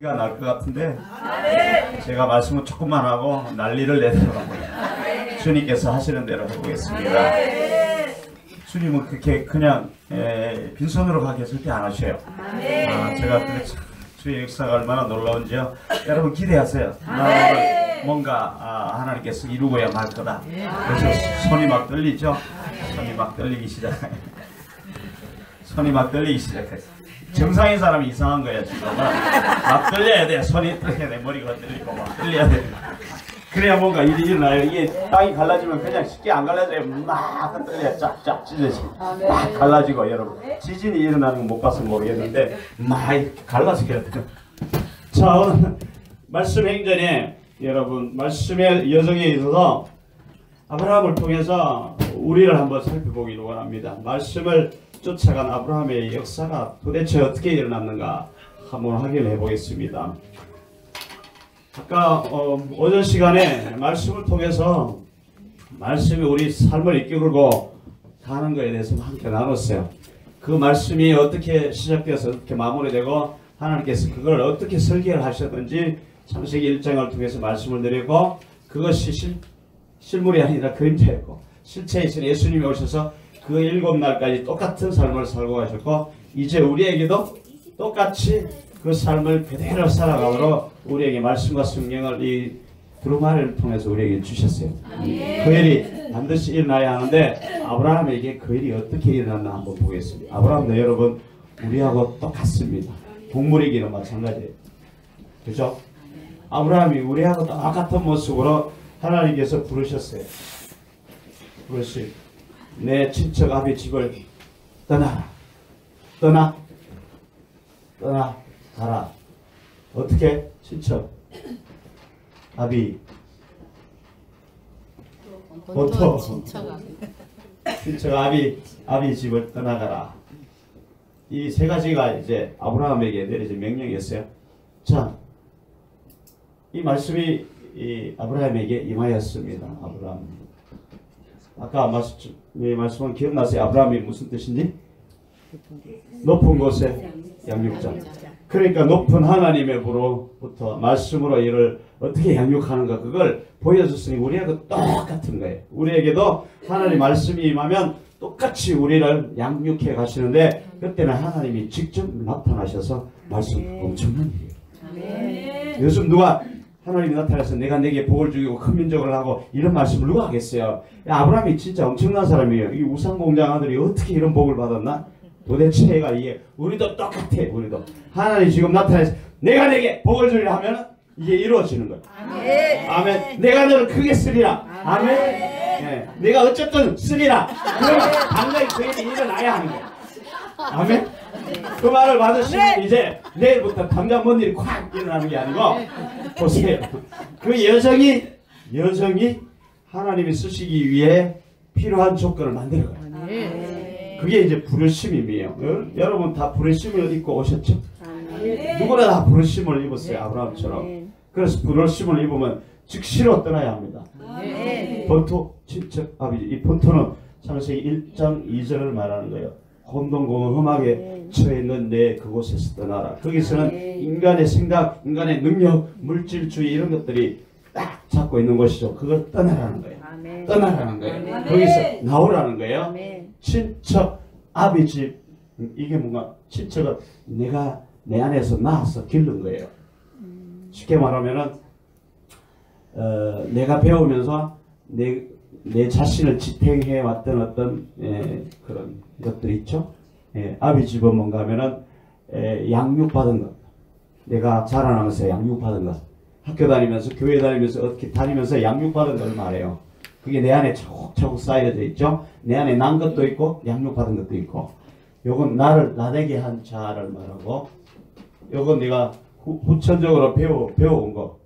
가 날 것 같은데 제가 말씀을 조금만 하고 난리를 내더라고요. 주님께서 하시는 대로 해보겠습니다. 주님은 그렇게 그냥 빈손으로 가게 절대 안 하셔요. 제가 주의 역사가 얼마나 놀라운지요. 여러분 기대하세요. 뭔가 하나님께서 이루고야 말 거다. 그래서 손이 막 떨리죠. 손이 막 떨리기 시작해요. 손이 막 떨리기 시작했어요. 정상인 사람이 이상한 거야 지금은. 막 떨려야 돼. 손이 떨려야 돼. 머리가 떨리고 막 떨려야 돼. 그래야 뭔가 일이 일어나요. 이게 땅이 갈라지면 그냥 쉽게 안 갈라져요. 막 떨려야 쫙쫙 찢어지고 막 갈라지고. 여러분 지진이 일어나는 건 못 봐서 모르겠는데 막 이렇게 갈라지게 돼요. 자, 오늘 말씀 행전에 여러분 말씀의 여정에 있어서 아브라함을 통해서 우리를 한번 살펴보기를 원합니다. 말씀을 쫓아간 아브라함의 역사가 도대체 어떻게 일어났는가 한번 확인해 보겠습니다. 아까 오전 시간에 말씀을 통해서 말씀이 우리 삶을 이끌고 가는 것에 대해서 함께 나눴어요. 그 말씀이 어떻게 시작되어서 어떻게 마무리되고 하나님께서 그걸 어떻게 설계를 하셨는지 창세기 1장을 통해서 말씀을 드리고, 그것이 실물이 아니라 그림자였고 실체이신 예수님이 오셔서 그 7날까지 똑같은 삶을 살고 가셨고, 이제 우리에게도 똑같이 그 삶을 그대로 살아가므로 우리에게 말씀과 성경을 이 두루마리를 통해서 우리에게 주셨어요. 그 일이 반드시 일어나야 하는데 아브라함에게 그 일이 어떻게 일어났나 한번 보겠습니다. 아브라함도 여러분 우리하고 똑같습니다. 동물이기는 마찬가지예요. 그죠? 아브라함이 우리하고 똑같은 모습으로 하나님께서 부르셨어요. 그것이 내 친척 아비 집을 떠나라. 가라. 어떻게? 친척 아비 보통 친척 아비 집을 떠나가라. 이 세 가지가 이제 아브라함에게 내려진 명령이었어요. 자, 이 말씀이 이 아브라함에게 임하였습니다. 아브라함. 아까 말씀은 기억나세요? 아브라함이 무슨 뜻인지? 높은 곳에 양육자. 그러니까 높은 하나님으로부터 말씀으로 이를 어떻게 양육하는가, 그걸 보여줬으니 우리하고 똑같은 거예요. 우리에게도 하나님 말씀이 임하면 똑같이 우리를 양육해 가시는데, 그때는 하나님이 직접 나타나셔서 엄청난 일이에요. 요즘 누가 하나님이 나타나서 내가 내게 복을 주고 큰 민족을 하고 이런 말씀을 누가 하겠어요? 아브라함이 진짜 엄청난 사람이에요. 이 우상공장 아들이 어떻게 이런 복을 받았나? 도대체가 이게 우리도 똑같아. 우리도 하나님 지금 나타나서 내가 내게 복을 주리라 하면 이게 이루어지는 거예요. 아멘. 내가 너를 크게 쓰리라. 아멘. 네. 내가 어쨌든 쓰리라. 그러면 당장에 그 일이 일어나야 하는 거예요. 아멘. 그 말을 받으시면 이제 내일부터 당장 뭔 일이 콱 일어나는 게 아니고, 보세요. 그 여정이 하나님이 쓰시기 위해 필요한 조건을 만들어가요. 그게 이제 부르심임이에요. 여러분 다 부르심을 입고 오셨죠? 누구나 다 부르심을 입었어요. 아브라함처럼. 그래서 부르심을 입으면 즉시로 떠나야 합니다. 본토, 친척, 아버지. 이 본토는 창세기 1장 2절을 말하는 거예요. 혼돈공허 험하게 처해있는 내 그곳에서 떠나라. 거기서는 인간의 생각, 인간의 능력, 물질주의 이런 것들이 딱 잡고 있는 것이죠. 그걸 떠나라는 거예요. 떠나라는 거예요. 거기서 나오라는 거예요. 친척, 아비 집. 이게 뭔가 친척은 내가 내 안에서 낳아서 기른 거예요. 쉽게 말하면은 내가 배우면서 내 자신을 지탱해 왔던 어떤 그런 것들이 있죠. 아비 집은 뭔가 하면은 양육받은 것. 내가 자라나면서 양육받은 것. 학교 다니면서 교회 다니면서 어떻게 다니면서 양육받은 걸 말해요. 그게 내 안에 차곡차곡 쌓여져 있죠. 내 안에 난 것도 있고 양육받은 것도 있고. 요건 나되게 한 자를 말하고, 요건 내가 후천적으로 배워온 거.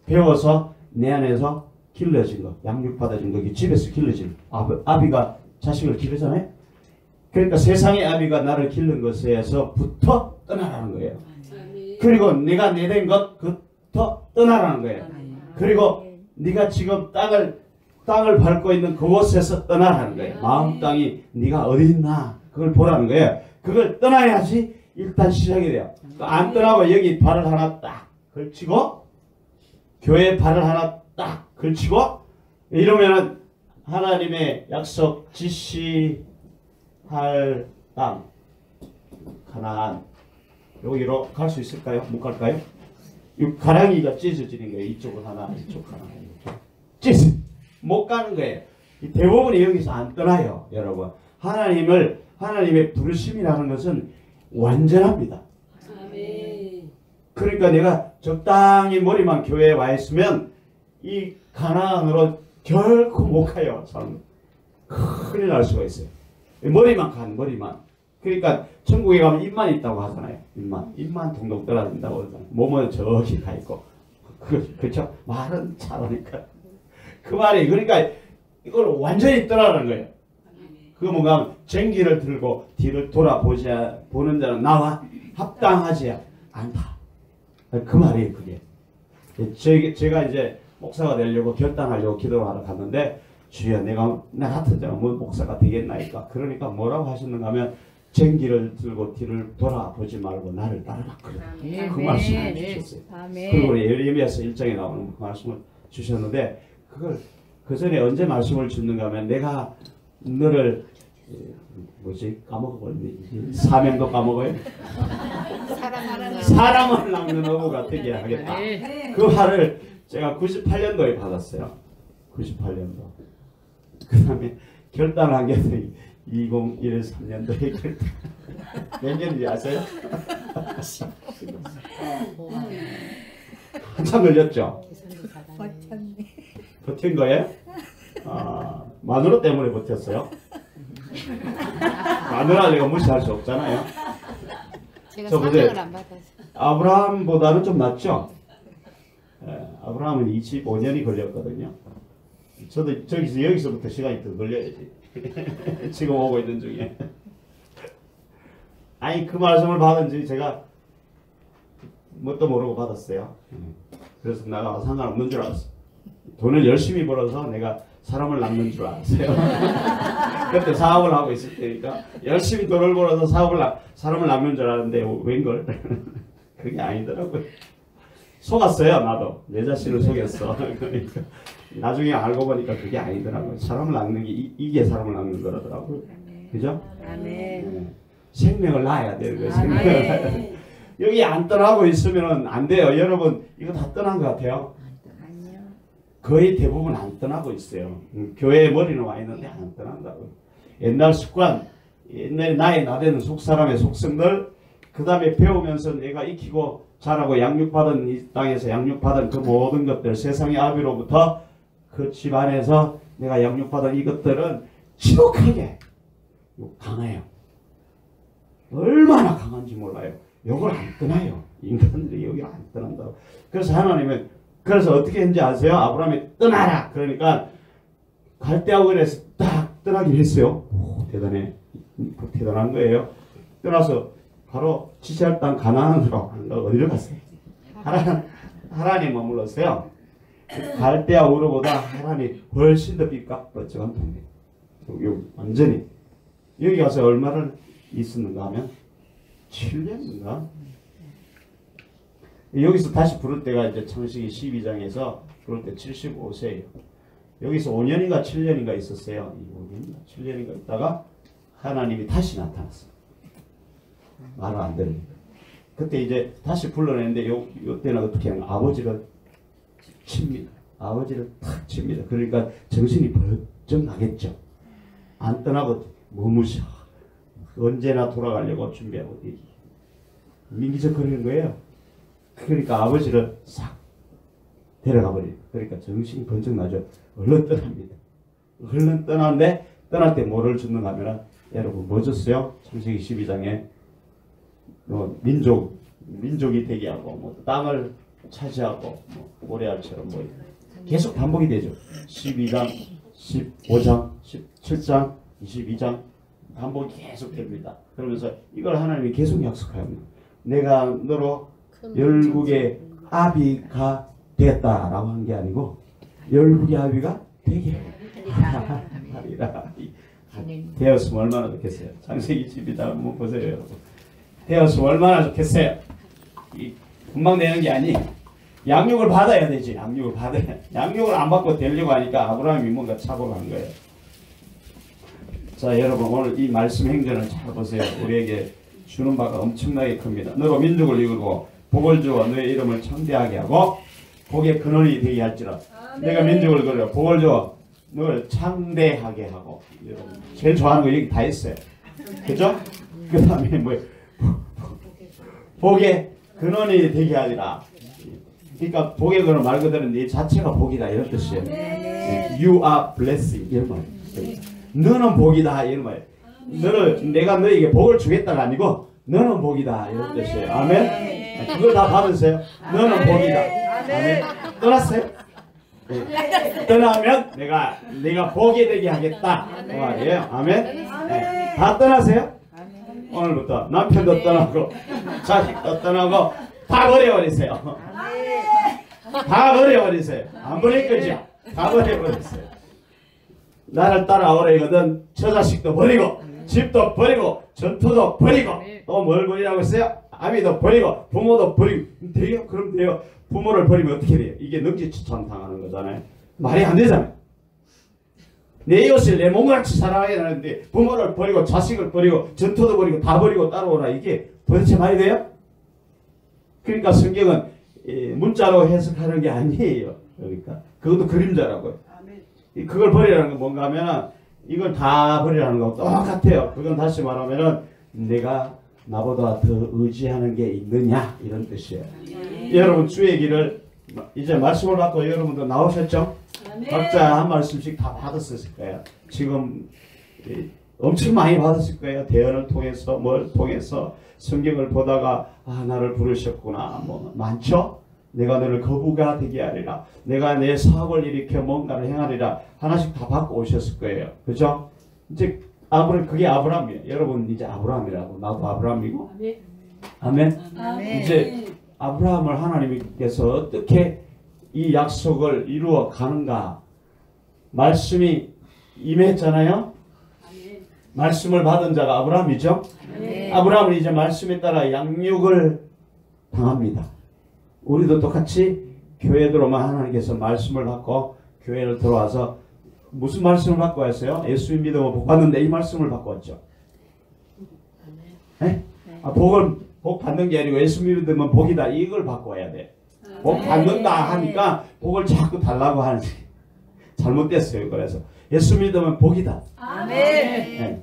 배워서 내 안에서 길러진 거, 양육받아진 거, 집에서 길러진 거. 아비가 자식을 기르잖아요. 그러니까 세상의 아비가 나를 기른 것에서부터 떠나라는 거예요. 그리고 네가 내된 것부터 떠나라는 거예요. 그리고 네가 지금 땅을 밟고 있는 그곳에서 떠나라는 거예요. 마음 땅이 네가 어디 있나 그걸 보라는 거예요. 그걸 떠나야지 일단 시작이 돼요. 안 떠나고 여기 발을 하나 딱 걸치고 교회에 발을 하나 딱 걸치고 이러면은 하나님의 약속 지시할 땅 가나안 여기로 갈 수 있을까요? 못 갈까요? 이 가랑이가 찢어지는 거예요. 이쪽은 하나, 이쪽 하나, 찢어 못 가는 거예요. 대부분이 여기서 안 떠나요, 여러분. 하나님의 부르심이라는 것은 완전합니다. 아멘. 그러니까 내가 적당히 머리만 교회에 와 있으면 이 가나안으로 결코 못 가요. 참 큰일 날 수가 있어요. 머리만 간 머리만. 그러니까 천국에 가면 입만 있다고 하잖아요. 입만 동동 떨어진다고 하잖아요. 몸은 저기 가 있고. 그렇죠? 말은 잘하니까. 그 말이 그러니까 이걸 완전히 떠나라는 거예요. 그거 뭔가 쟁기를 들고 뒤를 보는 자는 나와 합당하지 않다. 그 말이에요, 그게. 제가 이제 목사가 되려고 결단하려고 기도를 하러 갔는데 주여 내가 나 같은 자는 뭐 목사가 되겠나이까. 그러니까 뭐라고 하셨는가 하면 쟁기를 들고 뒤를 돌아보지 말고 나를 따르라. 그 말씀을 주셨어요. 그리고 예레미야서 1장에 나오는 그 말씀을 주셨는데 그걸 그 전에 언제 말씀을 주는가 하면 내가 너를 까먹어버렸네. 사명도 까먹어요. 사람을 낚는 어부가 되게 하겠다. 그 말을 제가 98년도에 받았어요. 98년도. 그 다음에 결단을 한 게 2013년도에 결단. 몇 년인지 아세요? 한참 걸렸죠? 버틴 거예요? 마누라 때문에 버텼어요. 마누라 내가 무시할 수 없잖아요. 제가 사명을 안 받아서. 아브라함보다는 좀 낫죠? 아브라함은 25년이 걸렸거든요. 저도 여기서부터 시간이 더 걸려야지. 지금 오고 있는 중에. 아니 그 말씀을 받은 지 제가 뭣도 모르고 받았어요. 그래서 내가 상관없는 줄 알았어. 돈을 열심히 벌어서 내가 사람을 낚는 줄 알았어요. 그때 사업을 하고 있을 때니까 열심히 돈을 벌어서 사람을 낚는 줄 알았는데 웬걸? 그게 아니더라고요. 속았어요. 나도 내 자신을 속였어. 그러니까 나중에 알고 보니까 그게 아니더라고요. 사람을 낚는 게 이게 사람을 낚는 거라더라고요. 그죠? 아멘. 생명을 낳아야 되는 거예요. 생명을. 여기 안 떠나고 있으면 안 돼요. 여러분 이거 다 떠난 것 같아요. 거의 대부분 안 떠나고 있어요. 교회에 머리는 와 있는데 안 떠난다고요. 옛날 습관, 옛날에 나의 나되는 속사람의 속성들, 그 다음에 배우면서 내가 익히고 자라고 양육받은 이 땅에서 양육받은 그 모든 것들, 세상의 아비로부터 그 집안에서 내가 양육받은 이것들은 지독하게 강해요. 얼마나 강한지 몰라요. 이걸 안 떠나요. 인간들이 여기 안 떠난다고. 그래서 하나님은 그래서 어떻게 했는지 아세요? 아브라함이 떠나라. 그러니까 갈대아우에서 딱 떠나긴 했어요. 오, 대단한 거예요. 떠나서 바로 지시할 땅 가나안으로 어디로 갔어요? 하란에 머물렀어요. 갈대아우르보다 하란이 훨씬 더 삐까뻔쩍한 동네. 여기 완전히 여기 가서 얼마를 있었는가 하면 7년인가? 여기서 다시 부를 때가 이제 창세기 12장에서 부를 때 75세예요. 여기서 5년인가 7년인가 있었어요. 5년인가 7년인가 있다가 하나님이 다시 나타났어요. 말을 안 들으니까. 그때 이제 다시 불러내는데 요때는 어떻게 하면 아버지를 칩니다. 아버지를 탁 칩니다. 그러니까 정신이 번쩍 나겠죠. 안 떠나고 머무셔. 언제나 돌아가려고 준비하고 민기적거리는 거예요. 그러니까 아버지를 싹 데려가 버려요. 그러니까 정신이 번쩍 나죠. 얼른 떠납니다. 얼른 떠나는데 떠날 때 뭐를 줬는가 하면 여러분 뭐 줬어요? 창세기 12장에 민족이 되게 하고 뭐 땅을 차지하고 뭐 모래알처럼 뭐 계속 반복이 되죠. 12장, 15장, 17장, 22장 반복이 계속 됩니다. 그러면서 이걸 하나님이 계속 약속합니다. 내가 너로 열국의 아비가 되었다라고 한 게 아니고 열국의 아비가 되게 하리라. 되었으면 얼마나 좋겠어요. 창세기 12장 한번 보세요, 여러분. 되었으면 얼마나 좋겠어요. 금방 되는 게 아니. 양육을 받아야 되지. 양육을 받아야. 양육을 안 받고 되려고 하니까 아브라함이 뭔가 착오한 거예요. 자, 여러분 오늘 이 말씀 행전을 잘 보세요. 우리에게 주는 바가 엄청나게 큽니다. 너로 민족을 이루고 복을 주어 너의 이름을 창대하게 하고 복의 근원이 되게 할지라. 내가 민족을 그려 복을 주어 너를 창대하게 하고. 여러분 제일 좋아하는 거 여기 다 있어요. 그죠? 그 다음에 뭐 복의 근원이 되게 하리라. 그러니까 복의 근원 말 그대로 네 자체가 복이다 이런 뜻이에요. You are blessing 이런 말. 너는 복이다 이런 말. 너를 내가 너에게 복을 주겠다가 아니고 너는 복이다 이런 뜻이에요. 아멘. 그걸 다 받으세요. 너는 복이다. 아멘. 떠났어요? 네. 떠나면 내가 복이 되게 하겠다 그 말이에요. 아멘. 네. 다 떠나세요? 오늘부터 남편도 떠나고 자식도 떠나고 다 버려버리세요. 다 버려버리세요. 안 버릴 거죠? 다 버려버리세요. 나를 따라오래거든 저 자식도 버리고 집도 버리고 전투도 버리고 또 뭘 버리라고 했어요? 아비도 버리고 부모도 버리고 돼요? 그럼 돼요. 부모를 버리면 어떻게 돼요? 이게 능지추천 당하는 거잖아요. 말이 안 되잖아요. 내 이웃을 내 몸같이 사랑하게 하는데 부모를 버리고 자식을 버리고 전투도 버리고 다 버리고 따라오라. 이게 도대체 말이 돼요? 그러니까 성경은 문자로 해석하는 게 아니에요. 그러니까 그것도 그림자라고요. 그걸 버리라는 건 뭔가 하면 이걸 다 버리라는 거하고 똑같아요. 그건 다시 말하면은 내가 나보다 더 의지하는 게 있느냐 이런 뜻이에요. 여러분 주의 길을 이제 말씀을 받고 여러분도 나오셨죠? 각자 한 말씀씩 다 받았을 거예요. 지금 엄청 많이 받았을 거예요. 대언을 통해서 뭘 통해서 성경을 보다가 아 나를 부르셨구나 뭐 많죠? 내가 너를 거부가 되게 하리라. 내가 내 사업을 일으켜 뭔가를 행하리라. 하나씩 다 받고 오셨을 거예요. 그죠? 이제 그게 아브라함이에요. 여러분 이제 아브라함이라고. 나도 아브라함이고. 아멘. 아멘. 이제 아브라함을 하나님께서 어떻게 이 약속을 이루어 가는가. 말씀이 임했잖아요. 말씀을 받은 자가 아브라함이죠. 아브라함은 이제 말씀에 따라 양육을 당합니다. 우리도 똑같이 교회 들어오면 하나님께서 말씀을 받고 교회를 들어와서 무슨 말씀을 받고 왔어요? 예수 믿으면 복 받는데 이 말씀을 받고 왔죠. 네? 복 받는 게 아니고 예수 믿으면 복이다 이걸 받고 와야 돼. 복 받는다 하니까 복을 자꾸 달라고 하는 잘못됐어요. 그래서 예수 믿으면 복이다. 네,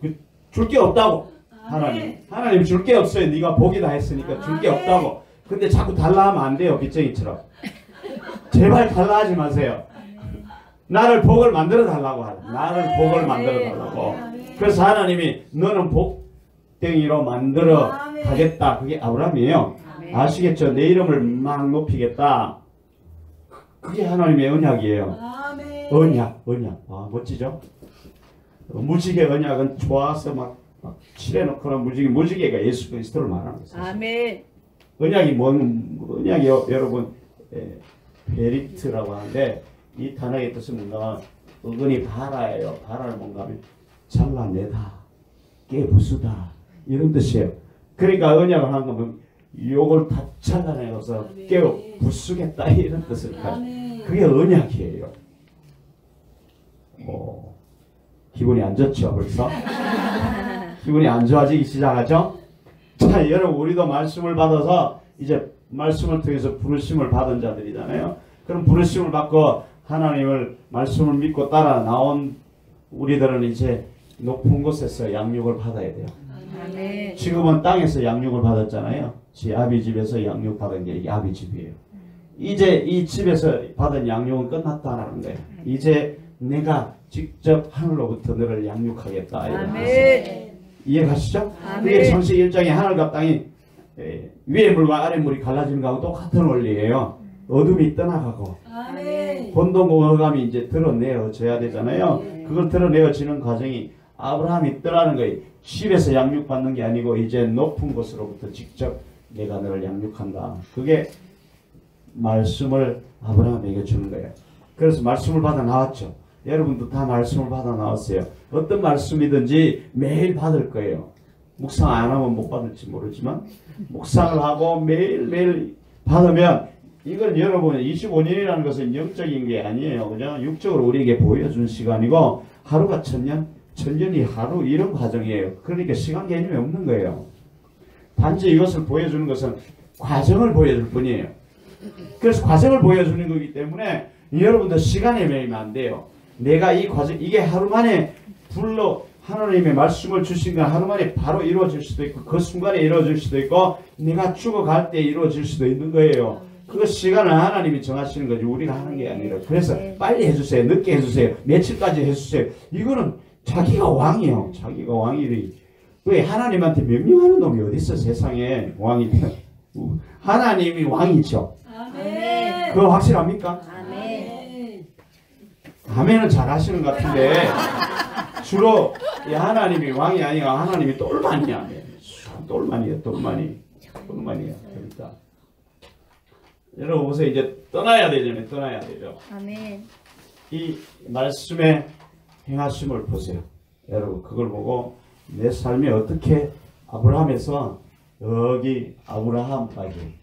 줄 게 없다고. 하나님 줄 게 없어요. 네가 복이다 했으니까 줄 게 없다고. 근데 자꾸 달라 하면 안 돼요. 빚쟁이처럼. 제발 달라 하지 마세요. 나를 복을 만들어 달라고 하라. 나를 복을 만들어 달라고. 그래서 하나님이 너는 복댕이로 만들어 가겠다. 그게 아브라함이에요. 아시겠죠? 내 이름을 막 높이겠다. 그게 하나님의 언약이에요. 언약. 와, 멋지죠? 무지개 언약은 좋아서 막 칠해놓고는 무지개가 예수 그리스도를 말하는 거예요. 아멘. 언약이 언약이 여러분 베리트라고 하는데 이 단어의 뜻은 뭔가 어근이 바라예요. 바라는 뭔가 하면 잘라내다, 깨부수다 이런 뜻이에요. 그러니까 언약을 하는 거면 요걸 다 잘라내서 깨부수겠다 이런 뜻을 가지고 그게 언약이에요. 기분이 안 좋죠 벌써? 기분이 안 좋아지기 시작하죠? 자, 여러분 우리도 말씀을 받아서 이제 말씀을 통해서 부르심을 받은 자들이잖아요. 그럼 부르심을 받고 하나님을 말씀을 믿고 따라 나온 우리들은 이제 높은 곳에서 양육을 받아야 돼요. 아멘. 지금은 땅에서 양육을 받았잖아요. 제 아비 집에서 양육 받은 게 아비 집이에요. 이제 이 집에서 받은 양육은 끝났다라는 거예요. 이제 내가 직접 하늘로부터 너를 양육하겠다. 아멘. 이해가시죠? 그게 창세기 1장에 하늘과 땅이 위에 물과 아래 물이 갈라지는 거하고 똑같은 원리예요. 어둠이 떠나가고 혼돈과 이제 드러내어져야 되잖아요. 그걸 드러내어지는 과정이 아브라함이 떠나는 거예요. 집에서 양육받는 게 아니고 이제 높은 곳으로부터 직접 내가 너를 양육한다. 그게 말씀을 아브라함에게 주는 거예요. 그래서 말씀을 받아 나왔죠. 여러분도 다 말씀을 받아 나왔어요. 어떤 말씀이든지 매일 받을 거예요. 묵상 안 하면 못 받을지 모르지만 묵상을 하고 매일매일 받으면 이건 여러분 25년이라는 것은 영적인 게 아니에요. 그냥 육적으로 우리에게 보여준 시간이고 하루가 천년, 천년이 하루 이런 과정이에요. 그러니까 시간 개념이 없는 거예요. 단지 이것을 보여주는 것은 과정을 보여줄 뿐이에요. 그래서 과정을 보여주는 거기 때문에 여러분들 시간에 매이면 안 돼요. 내가 이 과정, 이게 하루 만에 불러 하나님의 말씀을 주신 건 하루 만에 바로 이루어질 수도 있고 그 순간에 이루어질 수도 있고 내가 죽어갈 때 이루어질 수도 있는 거예요. 그 시간을 하나님이 정하시는 거지 우리가 하는 게 아니라. 그래서 빨리 해주세요. 늦게 해주세요. 며칠까지 해주세요. 이거는 자기가 왕이에요. 자기가 왕이니. 왜 하나님한테 명령하는 놈이 어디 있어 세상에. 왕이 하나님이 왕이죠. 아멘. 그거 확실합니까? 아멘. 아멘은 잘 하시는 것 같은데 주로 하나님이 왕이 아니라 하나님이 똘만이야. 똘만이야. 그러니까 여러분 보세요. 이제 떠나야 되잖아요. 떠나야 되죠. 아멘. 이 말씀의 행하심을 보세요. 여러분 그걸 보고 내 삶이 어떻게 아브라함에서 여기 아브라함까지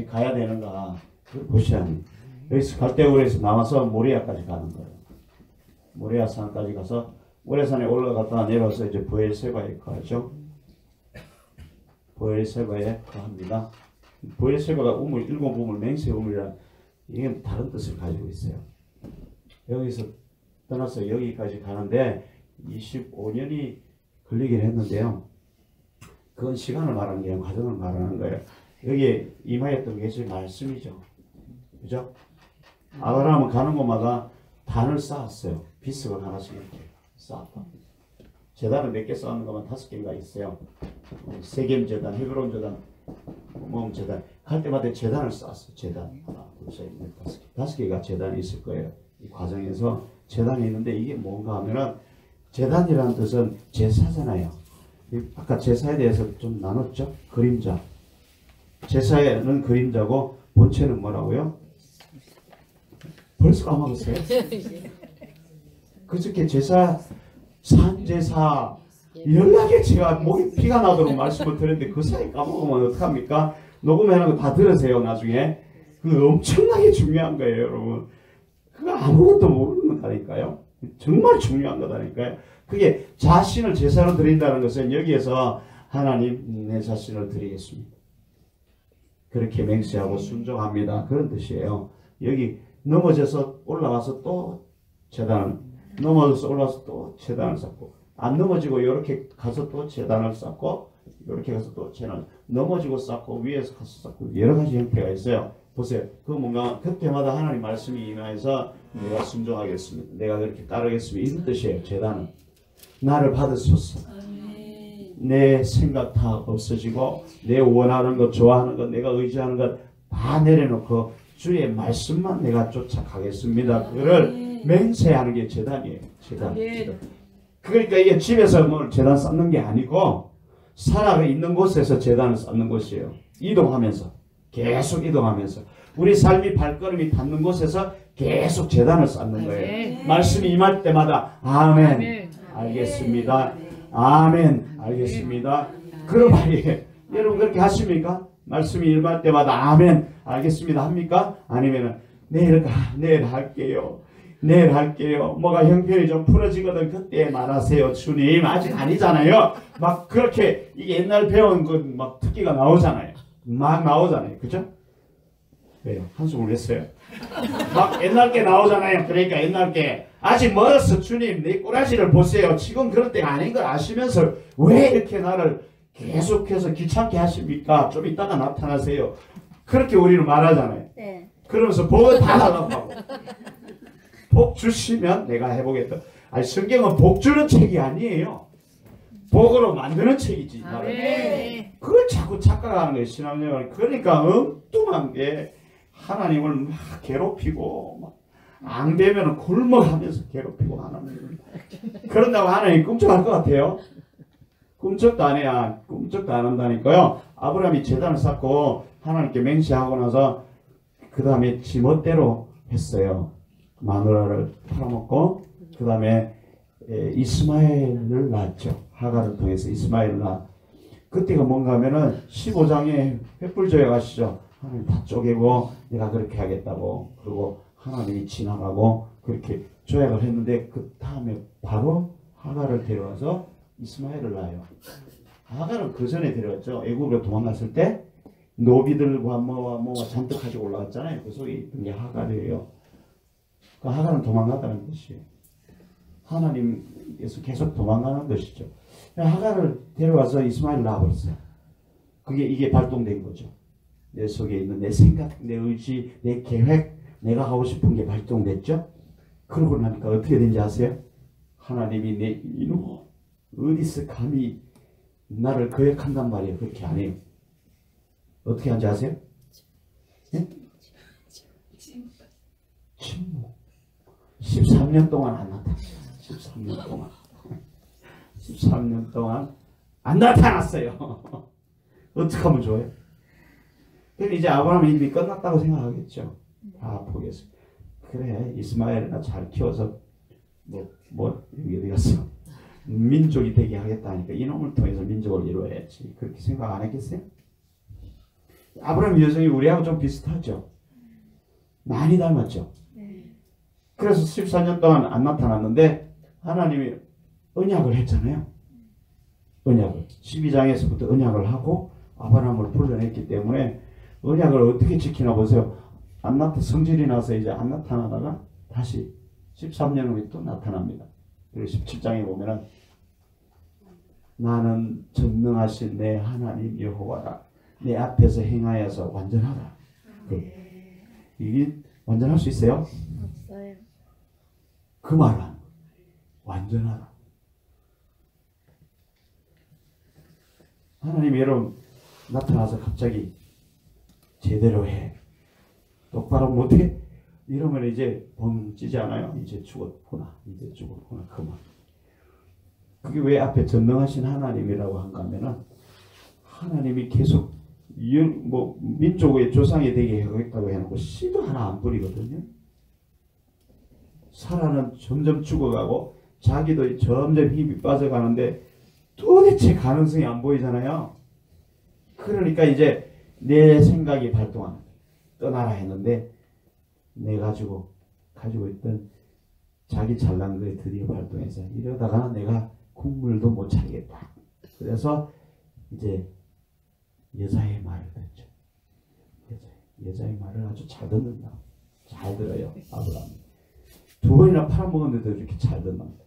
가야 되는가 그걸 보셔야 합니다. 여기서 갈대우에서 나와서 모리아까지 가는 거예요. 모리아 산까지 가서 모리아산에 올라갔다가 내려와서 이제 브엘세바에 가죠. 브엘세바에 가합니다. 브엘세바가 우물, 일곱 우물, 맹세 우물이란 이게 다른 뜻을 가지고 있어요. 여기서 떠나서 여기까지 가는데 25년이 걸리긴 했는데요. 그건 시간을 말하는 게 아니라 과정을 말하는 거예요. 여기에 임하였던 게 말씀이죠. 그죠? 아브라함은 가는 곳마다 단을 쌓았어요. 비석을 하나씩 이렇게 쌓았다. 제단을 몇 개 쌓는 것만 5개인가 있어요. 세겜 제단, 헤브론 제단, 모험 제단. 갈 때마다 제단을 쌓았어요. 제단. 하나, 둘, 셋, 넷, 5개. 5개가 제단이 있을 거예요. 이 과정에서 제단이 있는데 이게 뭔가 하면은 제단이라는 뜻은 제사잖아요. 아까 제사에 대해서 좀 나눴죠? 그림자. 제사에는 그림자고 본체는 뭐라고요? 벌써 까먹었어요? 그저께 제사, 산제사, 연락에 제가 목이 피가 나도록 말씀을 드렸는데 그 사이 까먹으면 어떡합니까? 녹음해놓은 거 다 들으세요, 나중에. 그 엄청나게 중요한 거예요, 여러분. 그거 아무것도 모르는 거다니까요. 정말 중요한 거다니까요. 그게 자신을 제사로 드린다는 것은 여기에서 하나님 내 자신을 드리겠습니다. 그렇게 맹세하고 순종합니다. 그런 뜻이에요. 여기 넘어져서 올라가서 또 제단을, 넘어져서 올라가서 또 제단을 쌓고, 안 넘어지고 이렇게 가서 또 제단을 쌓고, 이렇게 가서 또 제단을 넘어지고 쌓고, 위에서 가서 쌓고, 여러 가지 형태가 있어요. 보세요. 그 뭔가 그때마다 하나님 말씀이 임하여서 내가 순종하겠습니다. 내가 그렇게 따르겠습니다. 이런 뜻이에요. 제단은 나를 받으소서. 내 생각 다 없어지고 내 원하는 것, 좋아하는 것, 내가 의지하는 것 다 내려놓고 주의 말씀만 내가 쫓아가겠습니다. 그거를 맹세하는 게 제단이에요. 제단. 그러니까 이게 집에서 뭐 제단 쌓는 게 아니고 살아 있는 곳에서 제단을 쌓는 것이에요. 이동하면서. 계속 이동하면서 우리 삶이 발걸음이 닿는 곳에서 계속 제단을 쌓는 거예요. 말씀이 임할 때마다 아멘, 알겠습니다. 아멘, 알겠습니다. 그런 말이에요. 여러분 그렇게 하십니까? 말씀이 임할 때마다 아멘, 알겠습니다 합니까? 아니면은 내일 할게요. 내일 할게요. 뭐가 형편이 좀 풀어지거든 그때 말하세요. 주님 아직 아니잖아요. 막 그렇게 이게 옛날 배운 그 막 특기가 나오잖아요. 막 나오잖아요. 그죠? 왜요? 한숨을 냈어요. 막 옛날 게 나오잖아요. 그러니까 옛날 게 아직 멀었어. 주님 내 꼬라지를 보세요. 지금 그럴 때가 아닌 걸 아시면서 왜 이렇게 나를 계속해서 귀찮게 하십니까? 좀 이따가 나타나세요. 그렇게 우리는 말하잖아요. 네. 그러면서 복을 다 달라고 하고 복 주시면 내가 해보겠다. 아니 성경은 복 주는 책이 아니에요. 복으로 만드는 책이지. 그걸 자꾸 착각하는 거예요. 신앙생활. 그러니까 엉뚱한 게 하나님을 막 괴롭히고 막 앙되면 굴먹하면서 괴롭히고 하나님을. 그런다고 하나님 꿈쩍할 것 같아요? 꿈쩍도 안 해야 꿈쩍도 안 한다니까요. 아브라함이 제단을 쌓고 하나님께 맹세하고 나서 그 다음에 지멋대로 했어요. 마누라를 팔아먹고 그 다음에 이스마엘을 낳았죠. 하갈을 통해서 이스마엘을 낳았. 그때가 뭔가 하면은 15장에 횃불조약 아시죠? 하나님 다 쪼개고 내가 그렇게 하겠다고, 그리고 하나님이 지나가고 그렇게 조약을 했는데 그 다음에 바로 하갈을 데려와서 이스마엘을 낳아요. 하갈은 그 전에 데려왔죠. 애굽으로 도망갔을 때 노비들과 뭐와 잔뜩 가지고 올라갔잖아요. 그 속에 있던 게 하갈이에요. 그 하갈은 도망갔다는 뜻이에요. 하나님께서 계속 도망가는 것이죠. 하갈을 데려와서 이스마엘을 낳아버렸어요. 이게 발동된 거죠. 내 속에 있는 내 생각, 내 의지, 내 계획, 내가 하고 싶은 게 발동됐죠. 그러고 나니까 어떻게 된지 아세요? 하나님이 내 이놈 어디서 감히 나를 거역한단 말이에요. 그렇게 안 해요. 어떻게 한지 아세요? 네? 침묵. 13년 동안 안 나타났어요. 13년 동안. 13년 동안 안 나타났어요. 어떻게 하면 좋아요? 그럼 이제 아브라함이 이미 끝났다고 생각하겠죠. 다 포기했어. 그래, 이스마엘이나 잘 키워서 여기 어디 갔어? 민족이 되게 하겠다 하니까 이놈을 통해서 민족을 이루어야지. 그렇게 생각 안 했겠어요? 아브라함 여성이 우리하고 좀 비슷하죠. 많이 닮았죠. 그래서 14년 동안 안 나타났는데 하나님이 언약을 했잖아요. 언약을 12장에서부터 언약을 하고 아브라함을 불러냈기 때문에 언약을 어떻게 지키나 보세요. 성질이 나서 이제 안 나타나다가 다시 13년 후에 또 나타납니다. 그리고 17장에 보면은 나는 전능하신 내 하나님 여호와라. 내 앞에서 행하여서 완전하라. 이게 완전할 수 있어요? 없어요. 그 말은 완전하라. 하나님이 여러분 나타나서 갑자기 제대로 해. 똑바로 못해? 이러면 이제 벙찌지 않아요? 이제 죽었구나. 이제 죽었구나. 그만. 그게 왜 앞에 전능하신 하나님이라고 한가 하면은 하나님이 계속 민족의 조상이 되게 하겠다고 해놓고 씨도 하나 안 뿌리거든요. 사라는 점점 죽어가고 자기도 점점 힘이 빠져가는데 도대체 가능성이 안 보이잖아요. 그러니까 이제 내 생각이 발동하는 거예요. 떠나라 했는데 내 가지고 있던 자기 잘난 거에 드디어 발동해서 이러다가 내가 국물도 못 차리겠다. 그래서 이제 여자의 말을 듣죠. 여자의 말을 아주 잘 듣는다. 잘 들어요. 아브라함. 2번이나 팔아먹었는데도 이렇게 잘 듣는다.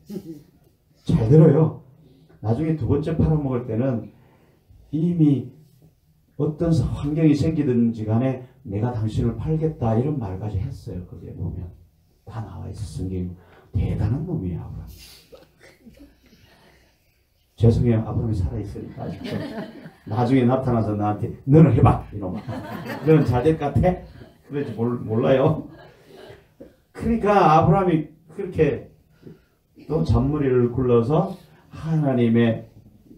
잘 들어요. 나중에 2번째 팔아먹을 때는 이미 어떤 환경이 생기든지 간에 내가 당신을 팔겠다 이런 말까지 했어요. 거기에 보면 다 나와 있어. 성경. 대단한 놈이에요. 아브라함. 죄송해요. 아브라함이 살아있으니까 아직도. 나중에 나타나서 나한테 너는 해봐 이놈아. 너는 잘 될 것 같아? 그런지 몰라요. 그러니까 아브라함이 그렇게 또 잔머리를 굴러서 하나님의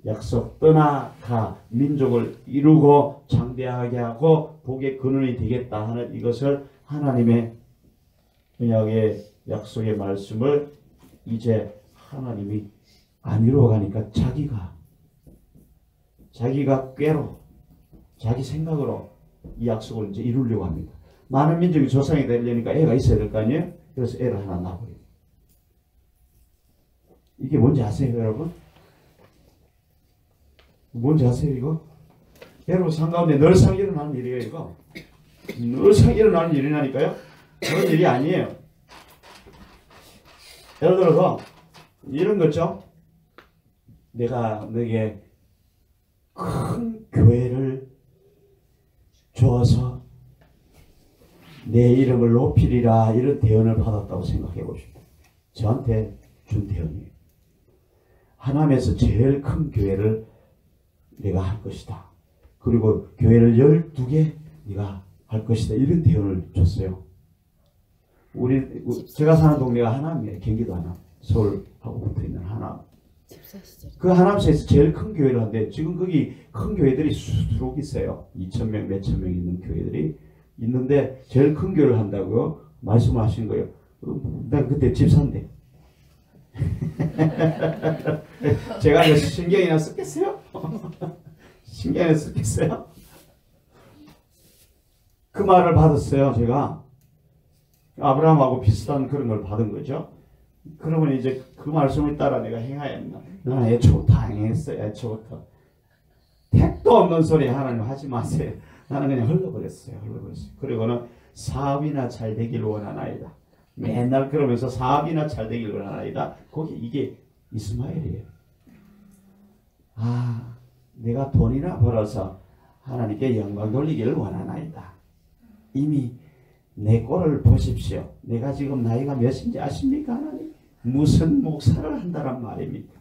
약속 떠나가 민족을 이루고 장대하게 하고 복의 근원이 되겠다 하는 이것을 하나님의 언약의 약속의 말씀을 이제 하나님이 안 이루어가니까 자기가 꾀로 자기 생각으로 이 약속을 이제 이루려고 합니다. 많은 민족이 조상이 되려니까 애가 있어야 될 거 아니에요? 그래서 애를 하나 낳아버려요. 이게 뭔지 아세요, 여러분? 뭔지 아세요, 이거? 여러분 삶 가운데 늘상 일어나는 일이에요, 이거. 늘상 일어나는 일이라니까요. 그런 일이 아니에요. 예를 들어서 이런 거죠. 내가 너에게 큰 교회를 주어서 내 이름을 높이리라 이런 대언을 받았다고 생각해 보십시오. 저한테 준 대언이에요. 하나님에서 제일 큰 교회를 내가 할 것이다. 그리고 교회를 12개 네가 할 것이다. 이런 대언을 줬어요. 제가 사는 동네가 하남이에요. 경기도 하남. 서울하고 붙어있는 하남. 그 하남시에서 제일 큰 교회를 하는데 지금 거기 큰 교회들이 수록 있어요. 2,000명, 몇천 명 있는 교회들이 있는데 제일 큰 교회를 한다고요? 말씀을 하신 거예요. 난 그때 집사인데 제가 이제 신경이나 쓰겠어요? 신경이나 쓰겠어요? 그 말을 받았어요. 제가 아브라함하고 비슷한 그런 걸 받은 거죠. 그러면 이제 그 말씀을 따라 내가 행하였나? 나는 애초부터 행했어요. 애초부터. 택도 없는 소리 하나님 하지 마세요. 나는 그냥 흘러버렸어요. 그리고는 사업이나 잘 되길 원하나이다. 맨날 그러면서 사업이나 잘 되길 원하나이다. 이게 이스마엘이에요. 아, 내가 돈이나 벌어서 하나님께 영광 돌리기를 원하나이다. 이미 내 꼴을 보십시오. 내가 지금 나이가 몇인지 아십니까? 하나님? 무슨 목사를 한다란 말입니까?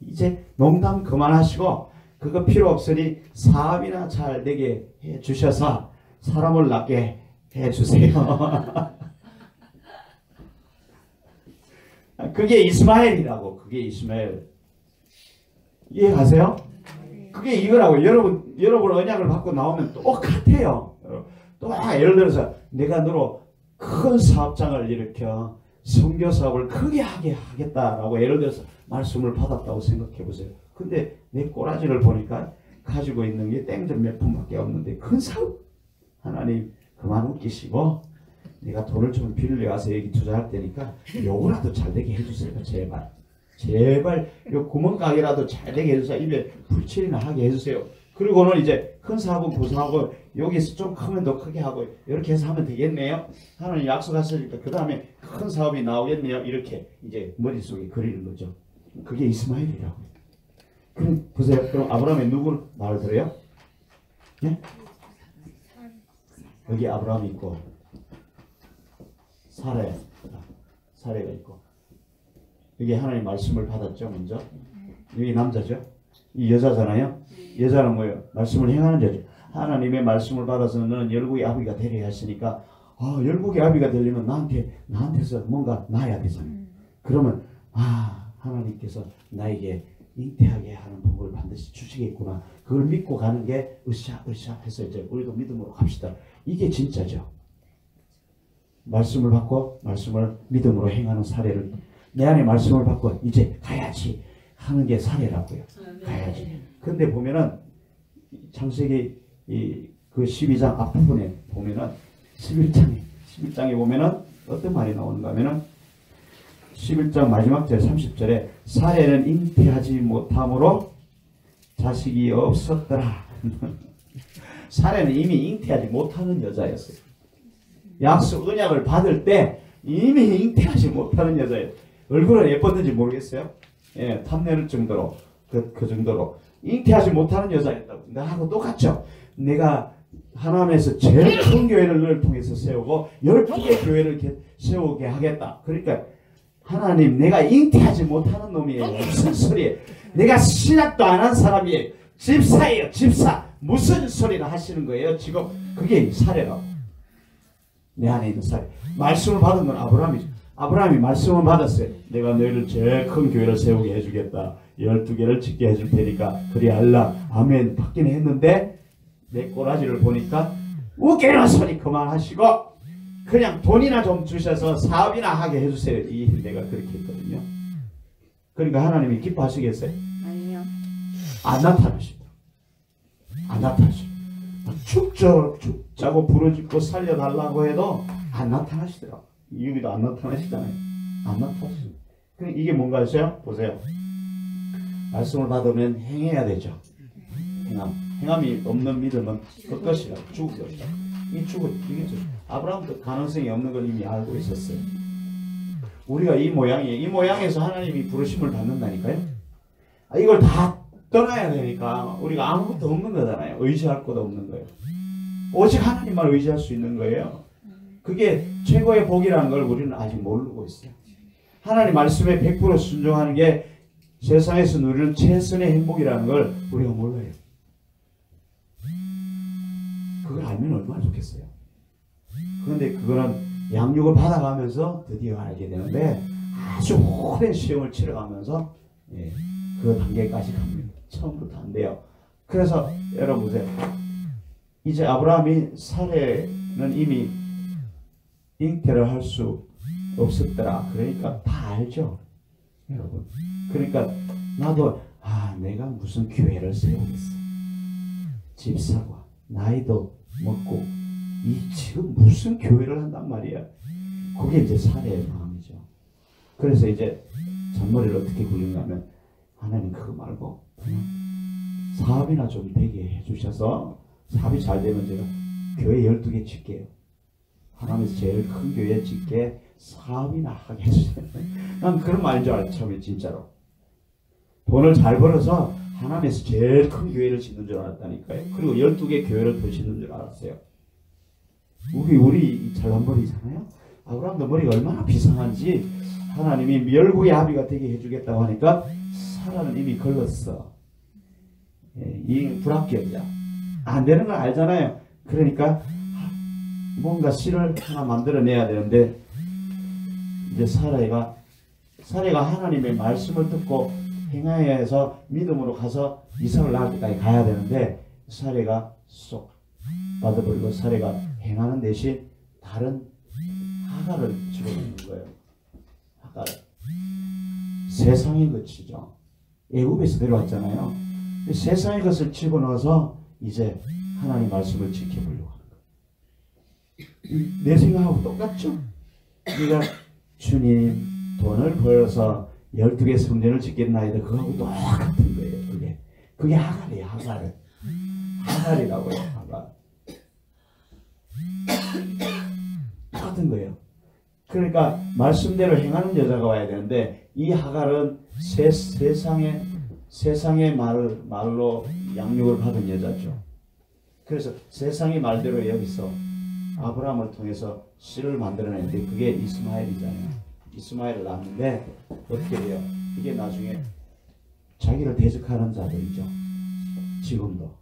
이제 농담 그만하시고 그거 필요 없으니 사업이나 잘 되게 해주셔서 사람을 낫게 해주세요. 그게 이스마엘이라고. 그게 이스마엘. 이해가세요? 그게 이거라고. 여러분 언약을 받고 나오면 똑같아요. 또 예를 들어서 내가 너로 큰 사업장을 일으켜 선교 사업을 크게 하게 하겠다라고 예를 들어서 말씀을 받았다고 생각해 보세요. 근데 내 꼬라지를 보니까 가지고 있는 게 땡전 몇 푼밖에 없는데 큰 사업. 하나님 그만 웃기시고 내가 돈을 좀 빌려가서 여기 투자할 테니까 요거라도 잘 되게 해주세요. 제발. 제발 요 구멍가게라도 잘 되게 해주세요. 입에 불칠이나 하게 해주세요. 그리고는 이제 큰 사업은 그 사업은 여기서 좀 크면 더 크게 하고 이렇게 해서 하면 되겠네요. 하나님 약속하시니까 그 다음에 큰 사업이 나오겠네요. 이렇게 이제 머릿속에 그리는 거죠. 그게 이스마엘이라고. 그럼 보세요. 그럼 아브라함이 누구 말을 들어요? 예? 여기 아브라함이 있고 사례가 있고 여기 하나님 말씀을 받았죠. 먼저 여기 남자죠. 이 여자잖아요. 여자는 뭐예요? 말씀을 행하는 자죠. 하나님의 말씀을 받아서 너는 열국의 아비가 되려 하시니까 열국의 아비가 되려면 나한테서 뭔가 나야 되잖아요. 그러면 하나님께서 나에게 잉태하게 하는 법을 반드시 주시겠구나. 그걸 믿고 가는 게 으쌰 해서 이제 우리도 믿음으로 갑시다. 이게 진짜죠. 말씀을 받고 말씀을 믿음으로 행하는 사례를 내 안에 말씀을 받고 이제 가야지 하는 게 사례라고요. 가야지. 근데 보면은 창세기 그 12장 앞부분에 보면은 11장에 보면은 어떤 말이 나오는가 하면은 11장 마지막 절 30절에 사례는 잉태하지 못함으로 자식이 없었더라. 사례는 이미 잉태하지 못하는 여자였어요. 약속 언약을 받을 때 이미 잉태하지 못하는 여자예요. 얼굴은 예뻤는지 모르겠어요. 예, 탐낼 정도로 그 정도로 잉태하지 못하는 여자였다고. 나하고 똑같죠. 내가 하나님에서 제일 큰 교회를 너를 통해서 세우고 12개 교회를 세우게 하겠다. 그러니까 하나님 내가 잉태하지 못하는 놈이에요. 무슨 소리예요. 내가 신학도 안 한 사람이에요. 집사예요. 집사. 무슨 소리를 하시는 거예요. 지금 그게 사례라고. 내 안에 있는 사례. 말씀을 받은 건 아브라함이죠. 아브라함이 말씀을 받았어요. 내가 너희를 제일 큰 교회를 세우게 해주겠다. 12개를 짓게 해줄 테니까 그리 알라. 아멘. 받긴 했는데 내 꼬라지를 보니까 웃기는 소리 그만하시고 그냥 돈이나 좀 주셔서 사업이나 하게 해주세요. 내가 그렇게 했거든요. 그러니까 하나님이 기뻐하시겠어요? 아니요. 안 나타나십니다. 안 나타나십니다. 죽자고 부르짖고 살려달라고 해도 안 나타나시더라고요. 여기도 안 나타나시잖아요. 안 나타나십니다. 그럼 이게 뭔가 하세요? 보세요. 말씀을 받으면 행해야 되죠. 행함이 없는 믿음은 그것이라 죽은 것이다. 이게 아브라함도 가능성이 없는 걸 이미 알고 있었어요. 우리가 이 모양에서 하나님이 부르심을 받는다니까요. 이걸 다 떠나야 되니까 우리가 아무것도 없는 거잖아요. 의지할 것도 없는 거예요. 오직 하나님만 의지할 수 있는 거예요. 그게 최고의 복이라는 걸 우리는 아직 모르고 있어요. 하나님 말씀에 100% 순종하는 게 세상에서 누리는 최선의 행복이라는 걸 우리가 몰라요. 그걸 알면 얼마나 좋겠어요. 그런데 그거는 양육을 받아가면서 드디어 알게 되는데 아주 오랜 시험을 치러가면서 그 단계까지 갑니다. 처음부터 안 돼요. 그래서 여러분 보세요. 이제 아브라함이 사례는 이미 잉태를 할 수 없었더라. 그러니까 다 알죠. 여러분. 그러니까 나도 내가 무슨 교회를 세우겠어. 집 사고 나이도 먹고 지금 무슨 교회를 한단 말이야. 그게 이제 사례의 마음이죠. 그래서 이제 잔머리를 어떻게 굴리냐면 하나님 그거 말고 그냥 사업이나 좀 되게 해주셔서 사업이 잘 되면 제가 교회 12개 짓게요. 하나님에서 제일 큰 교회 짓게 사업이나 하게 해주세요. 난 그런 말인 줄 알았지 처음에 진짜로. 돈을 잘 벌어서 하나님에서 제일 큰 교회를 짓는 줄 알았다니까요. 그리고 12개 교회를 더 짓는 줄 알았어요. 우리 잘난 머리잖아요. 아브라함도 머리가 얼마나 비상한지 하나님이 멸구의 아비가 되게 해주겠다고 하니까 사라는 이미 걸렀어. 이 불합격이야. 안 되는 걸 알잖아요. 그러니까 뭔가 씨를 하나 만들어내야 되는데 이제 사라가 하나님의 말씀을 듣고 행하여서 믿음으로 가서 이삭을 낳기까지 가야 되는데 사라가 쏙 빠져버리고 사라가 행하는 대신 다른 하갈을 집어넣는 거예요. 하갈. 세상의 것이죠. 애굽에서 내려왔잖아요. 세상의 것을 집어넣어서 이제 하나님 말씀을 지켜보려고 하는 거예요. 내 생각하고 똑같죠? 우리가 주님 돈을 벌어서 12개 성전을 짓겠나이다. 그거하고 똑같은 거예요. 그게 하갈이에요. 하갈이라고요. 하갈. 똑같은 거예요. 그러니까 말씀대로 행하는 여자가 와야 되는데 이 하갈은 세상의 말로 양육을 받은 여자죠. 그래서 세상의 말대로 여기서 아브라함을 통해서 씨를 만들어냈는데 그게 이스마엘이잖아요. 이스마엘을 낳았는데 어떻게 돼요? 이게 나중에 자기를 대적하는 자들이죠. 지금도.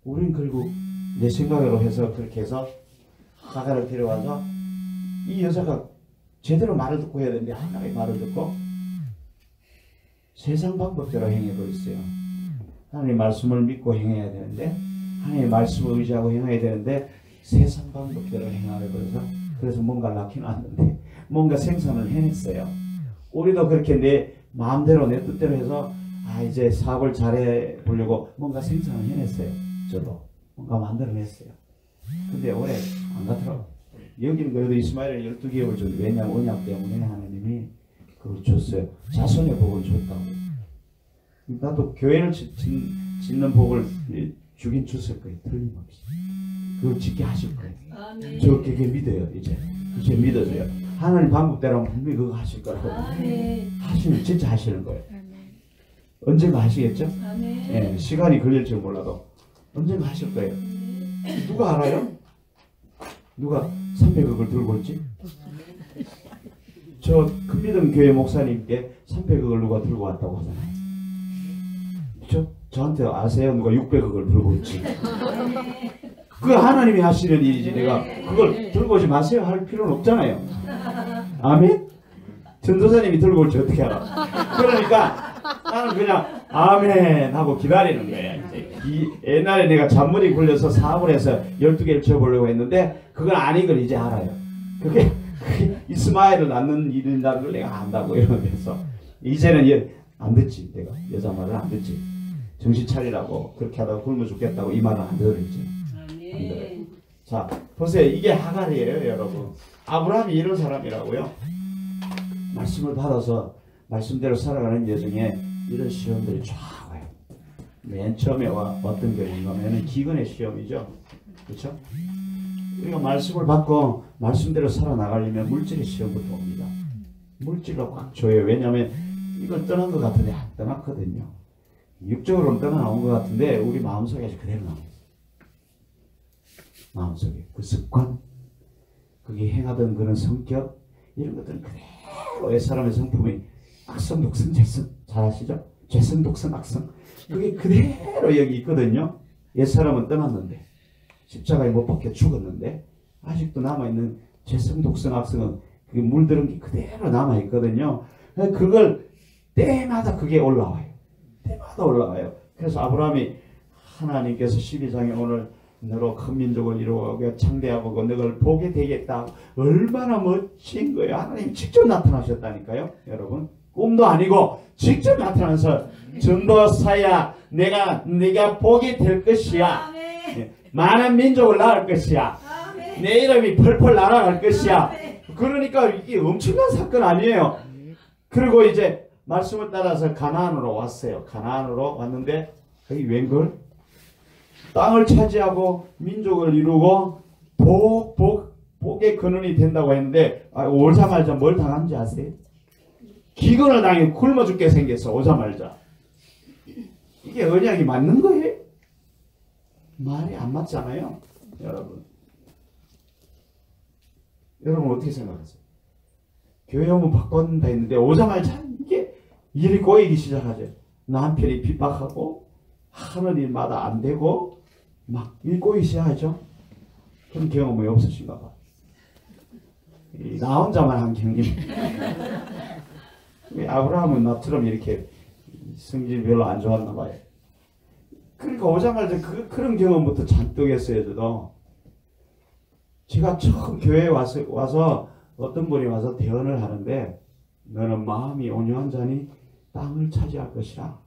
우린 결국 내 생각으로 해서 그렇게 해서 하갈을 데려와서 이 여자가 제대로 말을 듣고 해야 되는데 하나님의 말을 듣고 세상 방법대로 행해버렸어요. 하나님의 말씀을 믿고 행해야 되는데 하나님의 말씀을 의지하고 행해야 되는데 세상 방법대로 행하려버려서 그래서 뭔가 낳긴 왔는데 뭔가 생산을 해냈어요. 우리도 그렇게 내 마음대로 내 뜻대로 해서 이제 사업을 잘해 보려고 뭔가 생산을 해냈어요. 저도 뭔가 만들어냈어요. 근데 오래 안 가더라고요. 여기는 그래도 이스마엘을 12개월 줬는데 왜냐하면 언약 때문에 하나님이 그걸 줬어요. 자손의 복을 줬다고. 나도 교회를 짓는 복을 주긴 줬을 거예요. 틀림없이. 그걸 짓게 하실 거예요. 아멘. 저 그게 믿어요. 이제 믿어져요. 하나님 방법대로 하면 분명히 그거 하실 거라고. 아멘. 진짜 하시는 거예요. 언젠가 하시겠죠? 아멘. 예, 시간이 걸릴지 몰라도 언젠가 하실 거예요. 누가 알아요? 누가 300억을 들고 있지? 저 큰미동 교회 목사님께 300억을 누가 들고 왔다고 하잖아요. 저한테 아세요? 누가 600억을 들고 있지? 그 하나님이 하시는 일이지. 내가 그걸 들고 오지 마세요 할 필요는 없잖아요. 아멘? 전도사님이 들고 올지 어떻게 알아? 그러니까 나는 그냥 아멘 하고 기다리는 거야. 이제 옛날에 내가 잔머리 굴려서 사업을 해서 12개를 지어보려고 했는데 그건 아닌 걸 이제 알아요. 그게 이스마엘을 낳는 일이라는 걸 내가 안다고 이러면서 이제는 안 듣지. 내가 여자 말을 안 듣지. 정신 차리라고 그렇게 하다가 굶어 죽겠다고 이 말은 안 들어야지. 아멘. 자 보세요. 이게 하갈이에요 여러분. 아브라함이 이런 사람이라고요. 말씀을 받아서 말씀대로 살아가는 여정에 이런 시험들이 쫙 와요. 맨 처음에 왔던 게 뭔가면 기근의 시험이죠. 그렇죠? 우리가 말씀을 받고 말씀대로 살아나가려면 물질의 시험부터 옵니다. 물질로 꽉 줘요. 왜냐하면 이걸 떠난 것 같은데 안 떠났거든요. 육적으로는 떠나온 것 같은데 우리 마음속에 아직 그대로 남아있어요. 마음속에 그 습관, 그게 행하던 그런 성격 이런 것들은 그대로 옛사람의 성품이 악성, 독성, 죄성 잘 아시죠? 죄성, 독성, 악성 그게 그대로 여기 있거든요. 옛사람은 떠났는데 십자가에 못 박혀 죽었는데 아직도 남아있는 죄성, 독성, 악성은 그게 물들은 게 그대로 남아있거든요. 그걸 때마다 그게 올라와요. 때마다 올라와요. 그래서 아브라함이 하나님께서 12장에 오늘 너로 큰 민족을 이루고 창대하고 너를 보게 되겠다. 얼마나 멋진 거예요. 하나님 직접 나타나셨다니까요. 여러분 꿈도 아니고 직접 나타나서 전도사야 네가 복이 될 것이야. 아멘. 많은 민족을 낳을 것이야. 아멘. 내 이름이 펄펄 날아갈 것이야. 아멘. 그러니까 이게 엄청난 사건 아니에요. 그리고 이제 말씀을 따라서 가나안으로 왔어요. 가나안으로 왔는데 거기 웬걸? 땅을 차지하고 민족을 이루고 복의 근원이 된다고 했는데 오자마자 뭘 당한지 아세요? 기근을 당해 굶어 죽게 생겼어. 오자마자. 이게 언약이 맞는 거예요? 말이 안 맞잖아요. 여러분. 여러분 어떻게 생각하세요? 교회 오면 바꿔준다 했는데 오자마자 이게 일이 꼬이기 시작하죠. 남편이 핍박하고 하는 일마다 안 되고 막 일 꼬이기 시작하죠. 그런 경험이 없으신가 봐. 나 혼자만 한 경험입니다. 아브라함은 나처럼 이렇게 성질이 별로 안 좋았나 봐요. 그러니까 오자마자 그런 경험부터 잔뜩 했어요. 저도. 제가 처음 교회에 와서 어떤 분이 와서 대언을 하는데 너는 마음이 온유한 자니 땅을 차지할 것이라.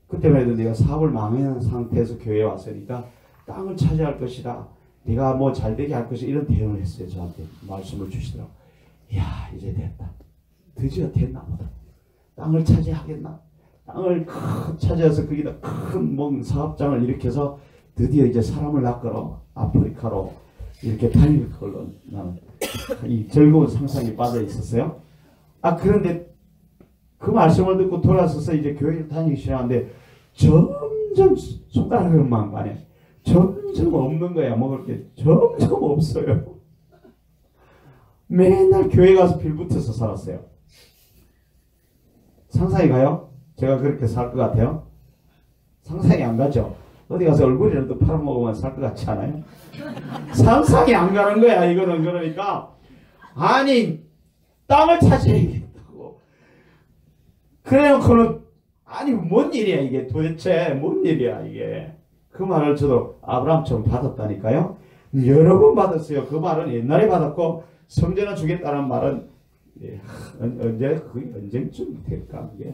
그때만 해도 내가 사업을 망한 상태에서 교회에 왔으니까 땅을 차지할 것이라. 네가 뭐 잘되게 할 것이라. 이런 대언을 했어요. 저한테 말씀을 주시더라고. 이야 이제 됐다. 드디어 됐나 보다. 땅을 차지하겠나. 땅을 차지해서 거기다 큰 뭐 사업장을 일으켜서 드디어 이제 사람을 낚으러 아프리카로 이렇게 다닐 걸로 나는 이 즐거운 상상에 빠져 있었어요. 그런데 그 말씀을 듣고 돌아서서 이제 교회를 다니기 시작하는데 점점 손가락으로만 가네. 점점 없는 거야. 먹을 게 점점 없어요. 맨날 교회 가서 빌붙어서 살았어요. 상상이 가요? 제가 그렇게 살 것 같아요? 상상이 안 가죠? 어디 가서 얼굴이라도 팔아먹으면 살 것 같지 않아요? 상상이 안 가는 거야. 이거는. 그러니까 아니 땅을 차지해야겠다고. 그래놓고는 아니 뭔 일이야 이게 도대체. 뭔 일이야 이게. 그 말을 저도 아브라함처럼 받았다니까요. 여러 번 받았어요. 그 말은 옛날에 받았고 성전을 주겠다는 말은 언제쯤 될까 이게.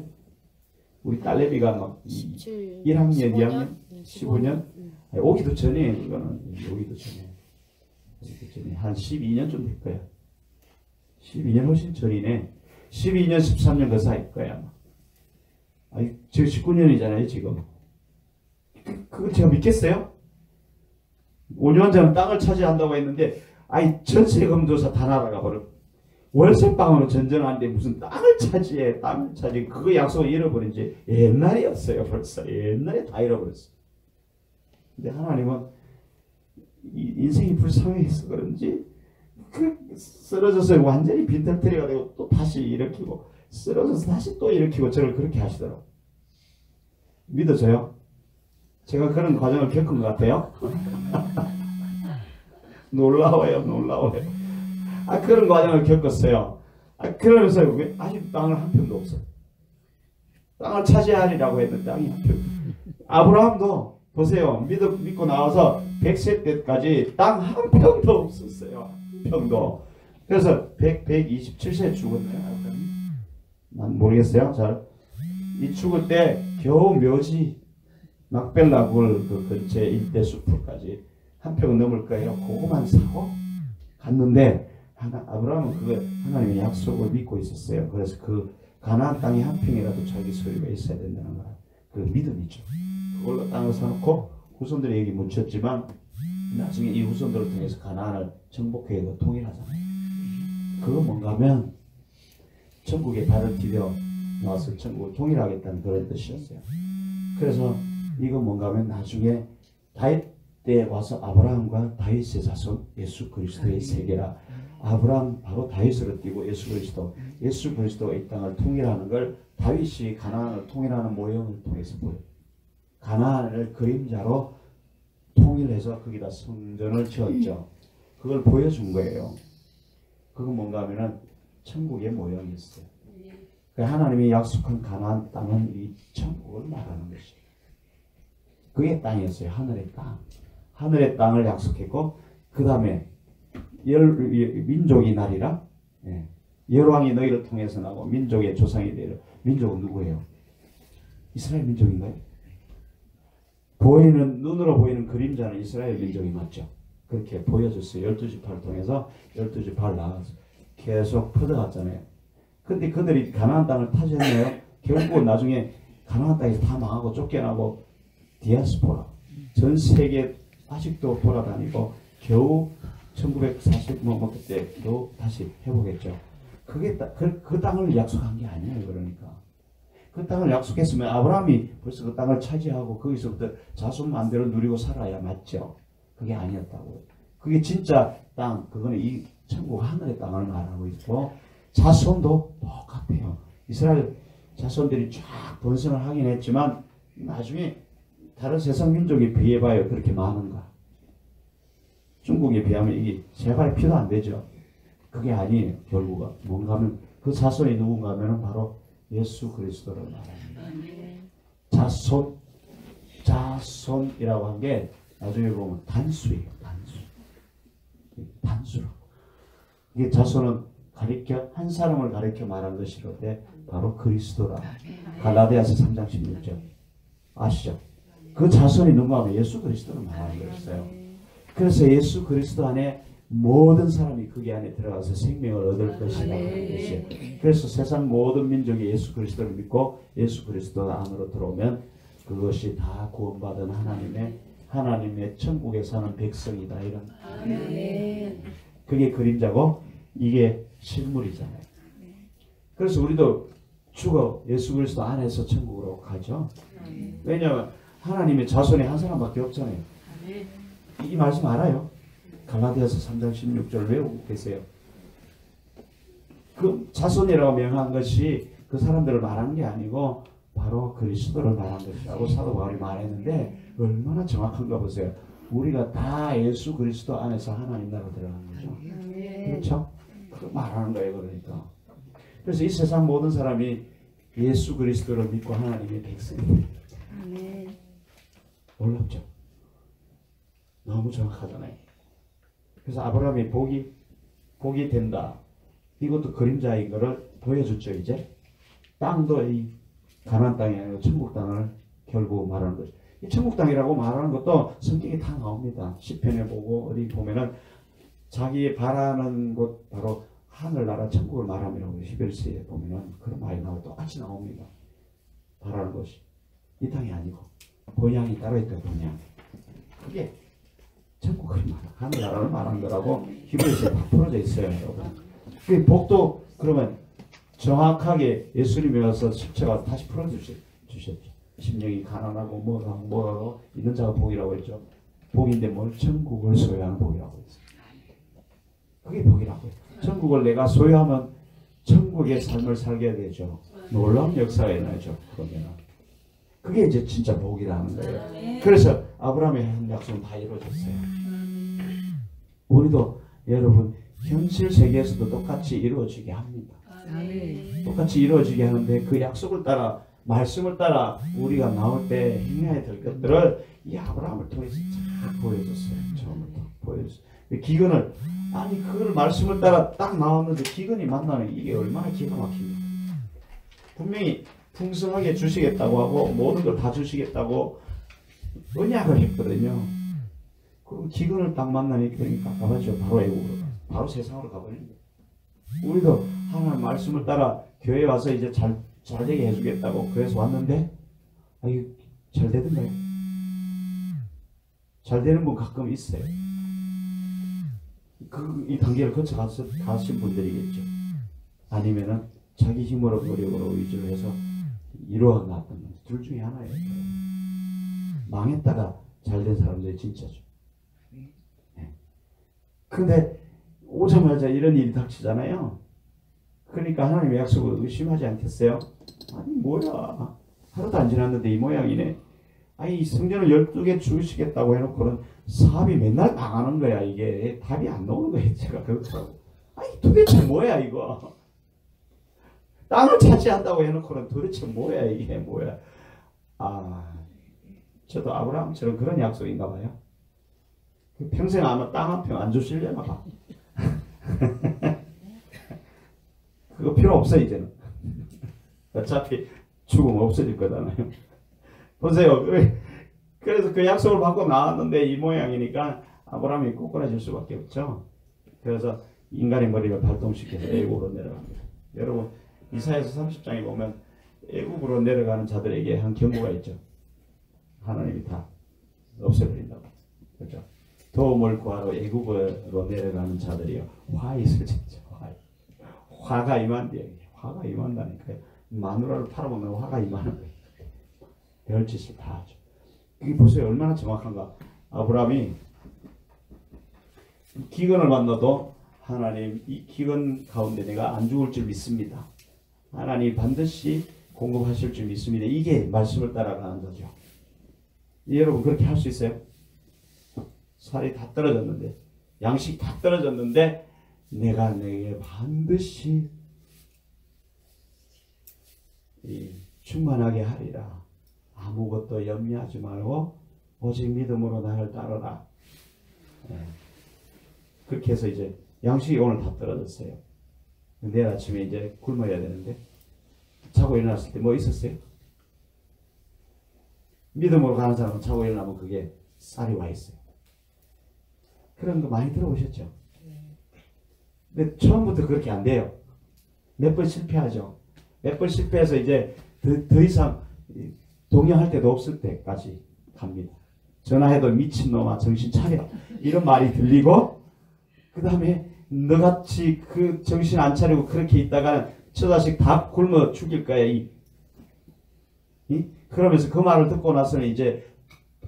우리 딸내미가 막 1학년, 2학년, 15년 오기도 전에 이거는 오기도 전에 한 12년쯤 될 거야. 12년 훨씬 전이네. 12년, 13년 그 사이일 거야. 지금 19년이잖아요 지금. 그걸 제가 믿겠어요? 5년 전에 땅을 차지한다고 했는데 전세금조사 다 날아가 버려. 월세방으로 전전하는데 무슨 땅을 차지해. 땅을 차지. 그거 약속을 잃어버린 지 옛날이었어요. 벌써 옛날에 다 잃어버렸어. 근데 하나님은 인생이 불쌍해서 그런지 쓰러져서 완전히 빈털터리가 되고 또 다시 일으키고 쓰러져서 다시 또 일으키고 저를 그렇게 하시더라고요. 믿어져요? 제가 그런 과정을 겪은 것 같아요. 놀라워요. 그런 과정을 겪었어요. 그러면서 아직도 땅을 한 평도 없어요. 땅을 차지하리라고 했는데 땅이 한 평. 아브라함도 보세요. 믿고 나와서 100세 때까지 땅 한 평도 없었어요. 한 평도. 그래서 127세에 죽었네요. 난 모르겠어요. 이 죽을 때 겨우 묘지 막벨라 굴 근처 일대 숲까지 한 평 넘을 거예요. 그거만 사고 갔는데 아브라함은 그 하나님의 약속을 믿고 있었어요. 그래서 그 가나안 땅에 한 평이라도 자기 소유가 있어야 된다는 거야. 그 믿음이죠. 그걸로 땅을 사놓고 후손들이 여기 묻혔지만 나중에 이 후손들을 통해서 가나안을 정복해서 통일하잖아요. 그거 뭔가 하면 천국에 발을 디뎌 나와서 천국을 통일하겠다는 그런 뜻이었어요. 그래서 이거 뭔가 하면 나중에 다윗 때 와서 아브라함과 다윗의 자손 예수 그리스도의 세계라. 아브라함 바로 다윗으로 띄고 예수 그리스도가 이 땅을 통일하는 걸 다윗이 가나안을 통일하는 모형을 통해서 보여요. 가나안을 그림자로 통일해서 거기다 성전을 지었죠. 그걸 보여준 거예요. 그건 뭔가 하면은 천국의 모형이었어요. 하나님이 약속한 가나안 땅은 이 천국을 말하는 것이에요. 그게 땅이었어요. 하늘의 땅. 하늘의 땅을 약속했고 그 다음에 민족이 나리라. 열왕이 너희를 통해서 나고 민족의 조상이 되리라. 민족은 누구예요? 이스라엘 민족인가요? 보이는 눈으로 보이는 그림자는 이스라엘 민족이 맞죠. 그렇게 보여줬어요. 12지파를 통해서 12지파를 나가서 계속 퍼져갔잖아요. 근데 그들이 가나안 땅을 타셨네요. 결국 나중에 가나안 땅에서 다 망하고 쫓겨나고 디아스포라 전 세계 아직도 돌아다니고 겨우 1940 그때 겨우 다시 회복했죠. 그게 그 땅을 약속한 게 아니에요. 그러니까 그 땅을 약속했으면 아브라함이 벌써 그 땅을 차지하고 거기서부터 자손 마음대로 누리고 살아야 맞죠. 그게 아니었다고요. 그게 진짜 땅, 그거는 이 천국 하늘의 땅을 말하고 있고 자손도 똑같아요. 이스라엘 자손들이 쫙 번성을 하긴 했지만 나중에 다른 세상 민족에 비해봐요. 그렇게 많은가. 중국에 비하면 이게 세 발의 피도 안 되죠. 그게 아니에요. 결국은 뭔가 하면 그 자손이 누군가 하면 바로 예수 그리스도를 말합니다. 자손이라고 한 게 나중에 보면 단수예요. 단수로. 이게 자손은 가리켜 한 사람을 가리켜 말한 것이로되 바로 그리스도라. 갈라디아서 3장 16절 아시죠? 그 자손이 누군가 하면 예수 그리스도를 말하는 거였어요. 그래서 예수 그리스도 안에 모든 사람이 그게 안에 들어가서 생명을 얻을 것이다 하는 것이에요. 그래서 세상 모든 민족이 예수 그리스도를 믿고 예수 그리스도 안으로 들어오면 그것이 다 구원받은 하나님의 천국에 사는 백성이다. 이런 그게 그림자고 이게 실물이잖아요. 그래서 우리도 죽어 예수 그리스도 안에서 천국으로 가죠. 왜냐하면 하나님의 자손이 한 사람밖에 없잖아요. 이 말씀 알아요? 갈라디아서 3장 16절 외우고 계세요. 그 자손이라고 명한 것이 그 사람들을 말한 게 아니고 바로 그리스도를 말한 것이라고 사도 바울이 말했는데 얼마나 정확한가 보세요. 우리가 다 예수 그리스도 안에서 하나님 나라로 들어가는 거죠. 그렇죠? 그 말하는 거예요. 그러니까. 그래서 이 세상 모든 사람이 예수 그리스도를 믿고 하나님의 백성입니다. 놀랍죠? 너무 정확하잖아요. 그래서 아브라함이 복이 된다. 이것도 그림자인 것을 보여줬죠. 이제 땅도 이 가나안 땅이 아니고 천국 땅을 결국 말하는 거죠. 이 천국 땅이라고 말하는 것도 성경에 다 나옵니다. 시편에 보고 어디 보면은 자기 바라는 곳 바로 하늘나라 천국을 말함이라고 히브리서에 보면은 그런 말이 나오고 똑같이 나옵니다. 바라는 것이 이 땅이 아니고 본향이 따로 있다. 본향 그게 천국을 말하는 하늘나라를 말하는 거라고 히브리서에 다 풀어져 있어요. 여러분. 그 복도 그러면 정확하게 예수님이 와서 십자가 다시 풀어주셨죠. 심령이 가난하고 뭐하고 있는 자가 복이라고 했죠. 복인데 뭘 천국을 소유하는 복이라고 했어요. 그게 복이라고요. 천국을 내가 소유하면 천국의 삶을 살게 되죠. 놀라운 역사가 일어나죠. 그러면 그게 이제 진짜 복이라는 거예요. 그래서 아브라함의 한 약속은 다 이루어졌어요. 우리도 여러분 현실 세계에서도 똑같이 이루어지게 합니다. 똑같이 이루어지게 하는데 그 약속을 따라 말씀을 따라 우리가 나올 때 행해야 될 것들을 이 아브라함을 통해서 잘 보여줬어요. 처음부터 보여줬어요. 기근을 아니 그걸 말씀을 따라 딱 나왔는데 기근이 만나는 이게 얼마나 기가 막힙니까? 분명히 풍성하게 주시겠다고 하고 모든 걸 다 주시겠다고 언약을 했거든요. 그 기근을 딱 만나니까 가봤죠. 바로 애국으로 바로 세상으로 가버린 거예요. 우리도 하나님 말씀을 따라 교회 와서 이제 잘 되게 해주겠다고 그래서 왔는데 아이 잘 되던가요? 잘 되는 분 가끔 있어요. 이 단계를 거쳐 가신 분들이겠죠. 아니면은 자기 힘으로 노력으로 의지를 해서 이루어 나왔던 둘 중에 하나예요. 망했다가 잘 된 사람들이 진짜죠. 네. 근데 오자마자 이런 일이 닥치잖아요. 그러니까 하나님의 약속을 의심하지 않겠어요? 아니 뭐야 하루도 안 지났는데 이 모양이네. 아니 성전을 12개 주시겠다고 해놓고는 사업이 맨날 망하는 거야. 이게 답이 안 나오는 거예요. 제가 그렇더라고. 아니 도대체 뭐야 이거. 땅을 차지한다고 해놓고는 도대체 뭐야 이게 뭐야. 저도 아브라함처럼 그런 약속인가 봐요. 평생 아마 땅 한 평 안 주시려나 봐. 그거 필요 없어 이제는. 어차피 죽으면 없어질 거잖아요. 보세요. 그래서 그 약속을 받고 나왔는데 이 모양이니까 아브라함이 꼬꾸라질 수밖에 없죠. 그래서 인간의 머리를 발동시켜서 애국으로 내려갑니다. 여러분 이사야서 30장에 보면 애국으로 내려가는 자들에게 한 경고가 있죠. 하나님이 다 없애버린다고. 그렇죠? 도움을 구하러 애국으로 내려가는 자들이요 화 있을 짓죠. 화가 임한대요. 화가 임한다니까요. 마누라를 팔아먹는 화가 임하는 거예요. 별짓을 다 하죠. 이게 보세요. 얼마나 정확한가. 아브라함이 기근을 만나도 하나님 이 기근 가운데 내가 안 죽을 줄 믿습니다. 하나님 반드시 공급하실 줄 믿습니다. 이게 말씀을 따라가는 거죠. 여러분 그렇게 할 수 있어요? 살이 다 떨어졌는데 양식 다 떨어졌는데 내가 내게 반드시 충만하게 하리라. 아무것도 염려하지 말고 오직 믿음으로 나를 따르라. 그렇게 해서 이제 양식이 오늘 다 떨어졌어요. 내일 아침에 이제 굶어야 되는데 자고 일어났을 때 뭐 있었어요? 믿음으로 가는 사람은 자고 일어나면 그게 쌀이 와 있어요. 그런 거 많이 들어보셨죠? 근데 처음부터 그렇게 안 돼요. 몇 번 실패하죠. 몇 번 실패해서 이제 더 이상 동요할 때도 없을 때까지 갑니다. 전화해도 미친놈아 정신 차려 이런 말이 들리고 그 다음에 너같이 그 정신 안 차리고 그렇게 있다가 저 자식 다 굶어 죽일 거야. 그러면서 그 말을 듣고 나서는 이제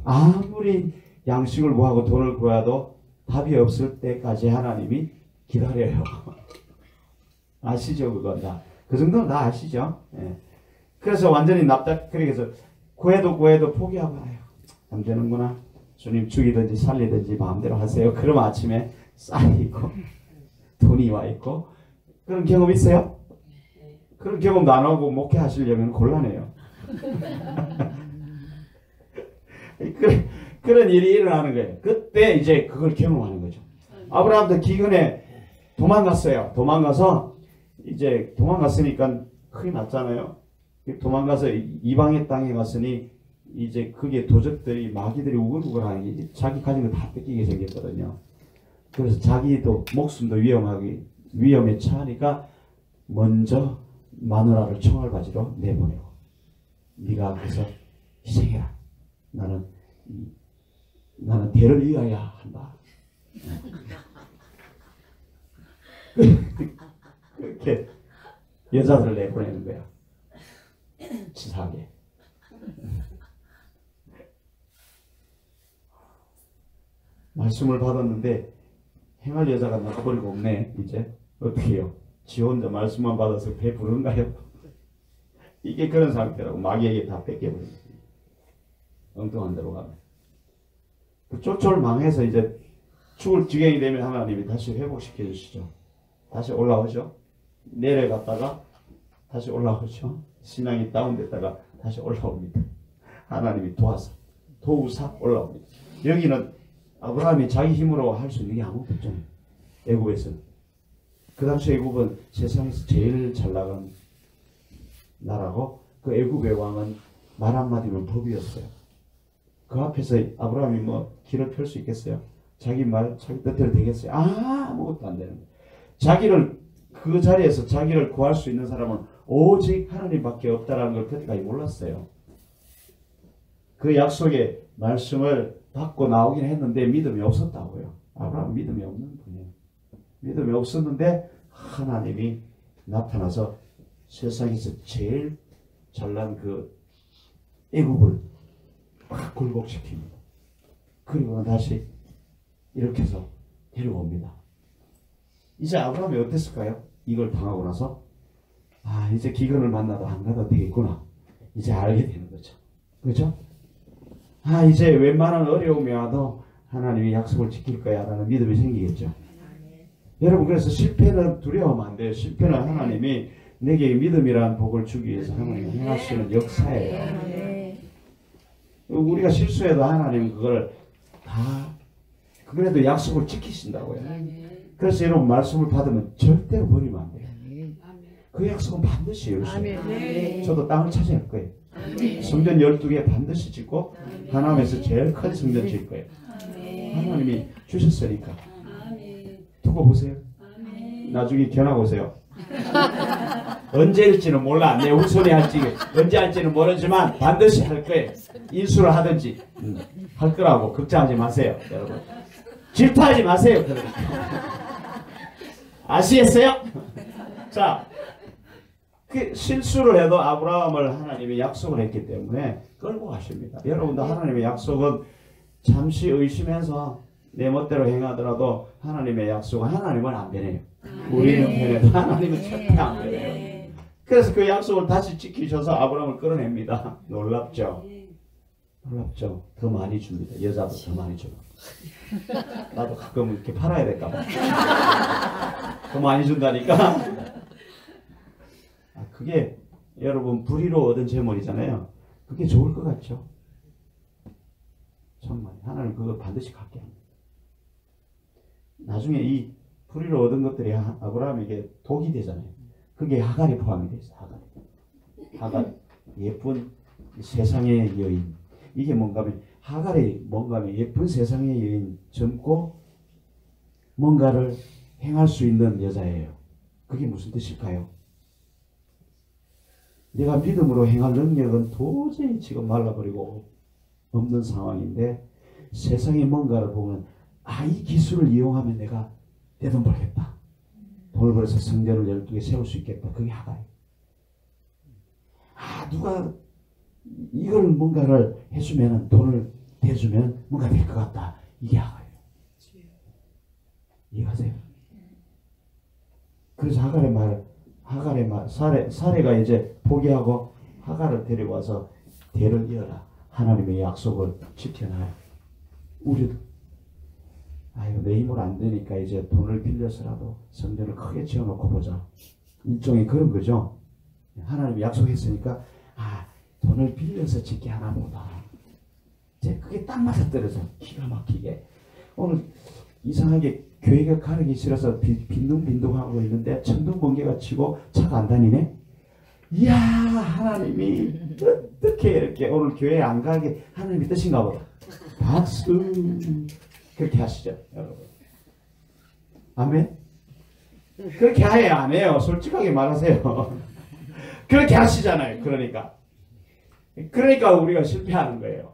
아무리 양식을 구하고 돈을 구해도 답이 없을 때까지 하나님이 기다려요. 아시죠? 그거 다. 그 정도는 다 아시죠? 예. 그래서 완전히 납작그래서 구해도 포기하고 안 되는구나. 주님 죽이든지 살리든지 마음대로 하세요. 그럼 아침에 쌀이 있고 돈이 와 있고 그런 경험 있어요? 그런 경험도 안 하고 목회하시려면 곤란해요. 그런 일이 일어나는 거예요. 그때 이제 그걸 경험하는 거죠. 아브라함도 기근에 도망갔어요. 도망갔으니까 큰일 났잖아요. 도망가서 이방의 땅에 갔으니 이제 그게 도적들이 마귀들이 우글우글하는 게 자기 가진 거 다 뺏기게 생겼거든요. 그래서 자기도 목숨도 위험에 처하니까 먼저 마누라를 총알바지로 내보내고 네가 그래서 희생해라. 나는 대를 이어야 한다. 그렇게 여자들을 내보내는 거야. 치사하게. 말씀을 받았는데 행할 여자가 나가버리고 없네. 이제 어떻게 해요? 지 혼자 말씀만 받아서 배부른가요? 이게 그런 상태라고. 마귀에게 다 뺏겨버린 거예요. 엉뚱한 데로 가면. 그 쫄쫄 망해서 이제 죽을 지경이 되면 하나님이 다시 회복시켜 주시죠. 다시 올라오죠. 내려갔다가 다시 올라오죠. 신앙이 다운됐다가 다시 올라옵니다. 하나님이 도우사 올라옵니다. 여기는 아브라함이 자기 힘으로 할 수 있는 게 아무것도 없잖아요. 애굽에서는. 그 당시 애굽은 세상에서 제일 잘 나간 나라고 그 애굽의 왕은 말 한마디면 법이었어요. 그 앞에서 아브라함이 뭐 길을 펼 수 있겠어요? 자기 뜻대로 되겠어요? 아무것도 안 되는 거예요. 그 자리에서 자기를 구할 수 있는 사람은 오직 하나님밖에 없다라는 걸 그때까지 몰랐어요. 그 약속의 말씀을 받고 나오긴 했는데 믿음이 없었다고요. 아브라함은 믿음이 없는 분이에요. 믿음이 없었는데 하나님이 나타나서 세상에서 제일 잘난 그 애굽을 막 굴복시킵니다. 그리고 다시 이렇게 해서 데려옵니다. 이제 아브라함이 어땠을까요? 이걸 당하고 나서 이제 기근을 만나도 안 가도 되겠구나. 이제 알게 되는 거죠. 그렇죠? 이제 웬만한 어려움이 와도 하나님이 약속을 지킬 거야 라는 믿음이 생기겠죠. 여러분 그래서 실패는 두려워하면 안 돼요. 실패는 하나님이 내게 믿음이라는 복을 주기 위해서 하나님이 행하시는 역사예요. 우리가 실수해도 하나님은 그걸 다 그래도 약속을 지키신다고요. 그래서 여러분 말씀을 받으면 절대로 버리면 안 돼요. 그 약속은 반드시 이루어요. 네. 저도 땅을 차지할 거예요. 아멘. 성전 12개 반드시 짓고 하나님에서 제일 큰 성전 질 거예요. 하나님이 주셨으니까. 아멘. 두고 보세요. 아멘. 나중에 견하고 오세요. 언제일지는 몰라. 내 후손이 할지 언제 할지는 모르지만 반드시 할 거예요. 인수를 하든지 할 거라고 걱정하지 마세요, 여러분. 질투하지 마세요. 그러니까. 아시겠어요? 자, 그 실수를 해도 아브라함을 하나님이 약속을 했기 때문에 끌고 가십니다. 여러분도 하나님의 약속은 잠시 의심해서 내 멋대로 행하더라도 하나님의 약속은 하나님은 안 변해요. 우리는 변해도 하나님은 절대 안 변해요. 그래서 그 약속을 다시 지키셔서 아브라함을 끌어냅니다. 놀랍죠? 놀랍죠? 더 많이 줍니다. 여자도 더 많이 줘요. 나도 가끔 이렇게 팔아야 될까 봐. 더 많이 준다니까. 그게 여러분 불의로 얻은 재물이잖아요. 그게 좋을 것 같죠? 정말 하나님 그거 반드시 갖게 합니다. 나중에 이 불의로 얻은 것들이 아브라함에게 독이 되잖아요. 그게 하갈이 포함이 되어 있어요. 하갈 예쁜 세상의 여인. 이게 뭔가 하면 하갈이 뭔가 하면 예쁜 세상의 여인, 젊고 뭔가를 행할 수 있는 여자예요. 그게 무슨 뜻일까요? 내가 믿음으로 행할 능력은 도저히 지금 말라버리고 없는 상황인데 세상에 뭔가를 보면 이 기술을 이용하면 내가 내 돈 벌겠다. 돈을 벌어서 성전을 12개 세울 수 있겠다. 그게 하갈이에요. 누가 이걸 뭔가를 해주면 돈을 대주면 뭔가 될 것 같다. 이게 하갈이에요. 이해가세요? 그래서 하갈의 말, 사례가 이제 포기하고 하갈을 데리고 와서 대를 이어라. 하나님의 약속을 지켜놔요. 우리도 내 힘으로 안 되니까 이제 돈을 빌려서라도 성전을 크게 지어놓고 보자. 일종의 그런 거죠. 하나님이 약속했으니까 돈을 빌려서 짓게 하나 보다. 이제 그게 딱 맞아떨어져. 기가 막히게. 오늘 이상하게 교회가 가기 싫어서 빈둥빈둥하고 있는데 천둥번개가 치고 차가 안 다니네. 이야, 하나님이 어떻게 이렇게 오늘 교회에 안 가게 하나님이 뜻인가 보다. 박수. 그렇게 하시죠, 여러분. 아멘. 그렇게 해야 안 해요. 솔직하게 말하세요. 그렇게 하시잖아요. 그러니까 우리가 실패하는 거예요.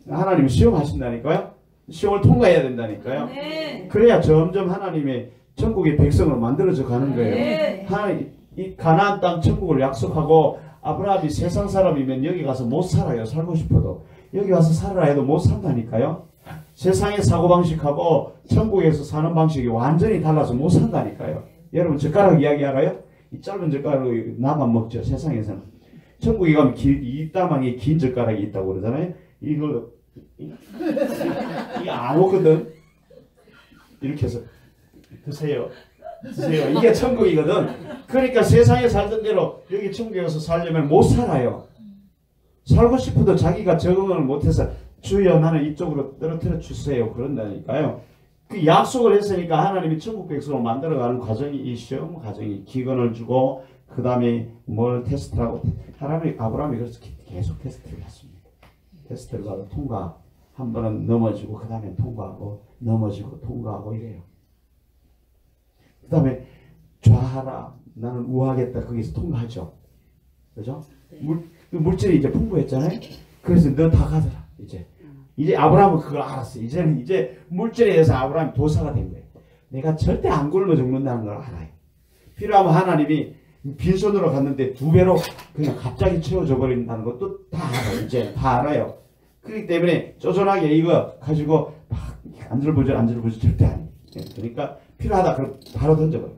하나님 시험 하신다니까요. 시험을 통과해야 된다니까요. 네. 그래야 점점 하나님의 천국의 백성으로 만들어져 가는 거예요. 네. 하나님 이 가나안 땅 천국을 약속하고 아브라함이 세상 사람이면 여기 가서 못 살아요. 살고 싶어도 여기 와서 살아라 해도 못 산다니까요. 세상의 사고방식하고 천국에서 사는 방식이 완전히 달라서 못 산다니까요. 여러분 젓가락 이야기 알아요? 이 짧은 젓가락을 나만 먹죠. 세상에서는. 천국에 가면 이 따망에 긴 젓가락이 있다고 그러잖아요. 이거 안 오거든. 이렇게 해서 드세요. 이게 천국이거든. 그러니까 세상에 살던 대로 여기 천국에 가서 살려면 못 살아요. 살고 싶어도 자기가 적응을 못해서 주여 나는 이쪽으로 떨어뜨려 주세요. 그런다니까요. 그 약속을 했으니까 하나님이 천국 백성을 만들어가는 과정이 이 시험 과정이 기근을 주고 그 다음에 뭘 테스트하고 아브라함이 그래서 계속 테스트를 했습니다. 테스트를 받아 통과 한 번은 넘어지고 그 다음에 통과하고 넘어지고 통과하고 이래요. 그 다음에 좌하라 나는 우하겠다 거기서 통과하죠. 그죠? 물질이 이제 풍부했잖아요. 그래서 너 다 가져라. 이제 아브라함은 그걸 알았어. 이제 물질에 의해서 아브라함이 도사가 된 거예요. 내가 절대 안 굶어 죽는다는 걸 알아요. 필요하면 하나님이 빈손으로 갔는데 2배로 그냥 갑자기 채워져 버린다는 것도 다 알아요. 이제 다 알아요. 그렇기 때문에 쪼잔하게 이거 가지고 막 안절부절 절대 안 해요. 그러니까 필요하다 그럼 바로 던져버려.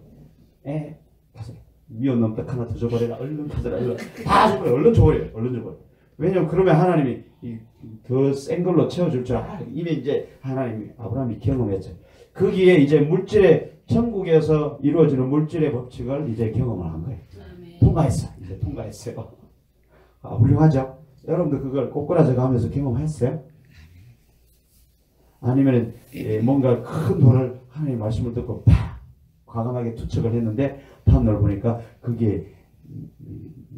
가서 미운 놈딱 하나 더 줘버려라. 얼른 가져라. 다 줘버려. 얼른 줘버려. 왜냐면 그러면 하나님이 더 센 걸로 채워줄 줄 알아. 이미 이제 하나님이 아브라함이 경험했죠. 거기에 이제 물질의 천국에서 이루어지는 물질의 법칙을 이제 경험을 한 거예요. 통과했어. 이제 통과했어요. 훌륭하죠? 여러분들 그걸 꼬꾸라져 가면서 경험했어요? 아니면 뭔가 큰 돈을 하나님의 말씀을 듣고 팍 과감하게 투척을 했는데 다음날 보니까 그게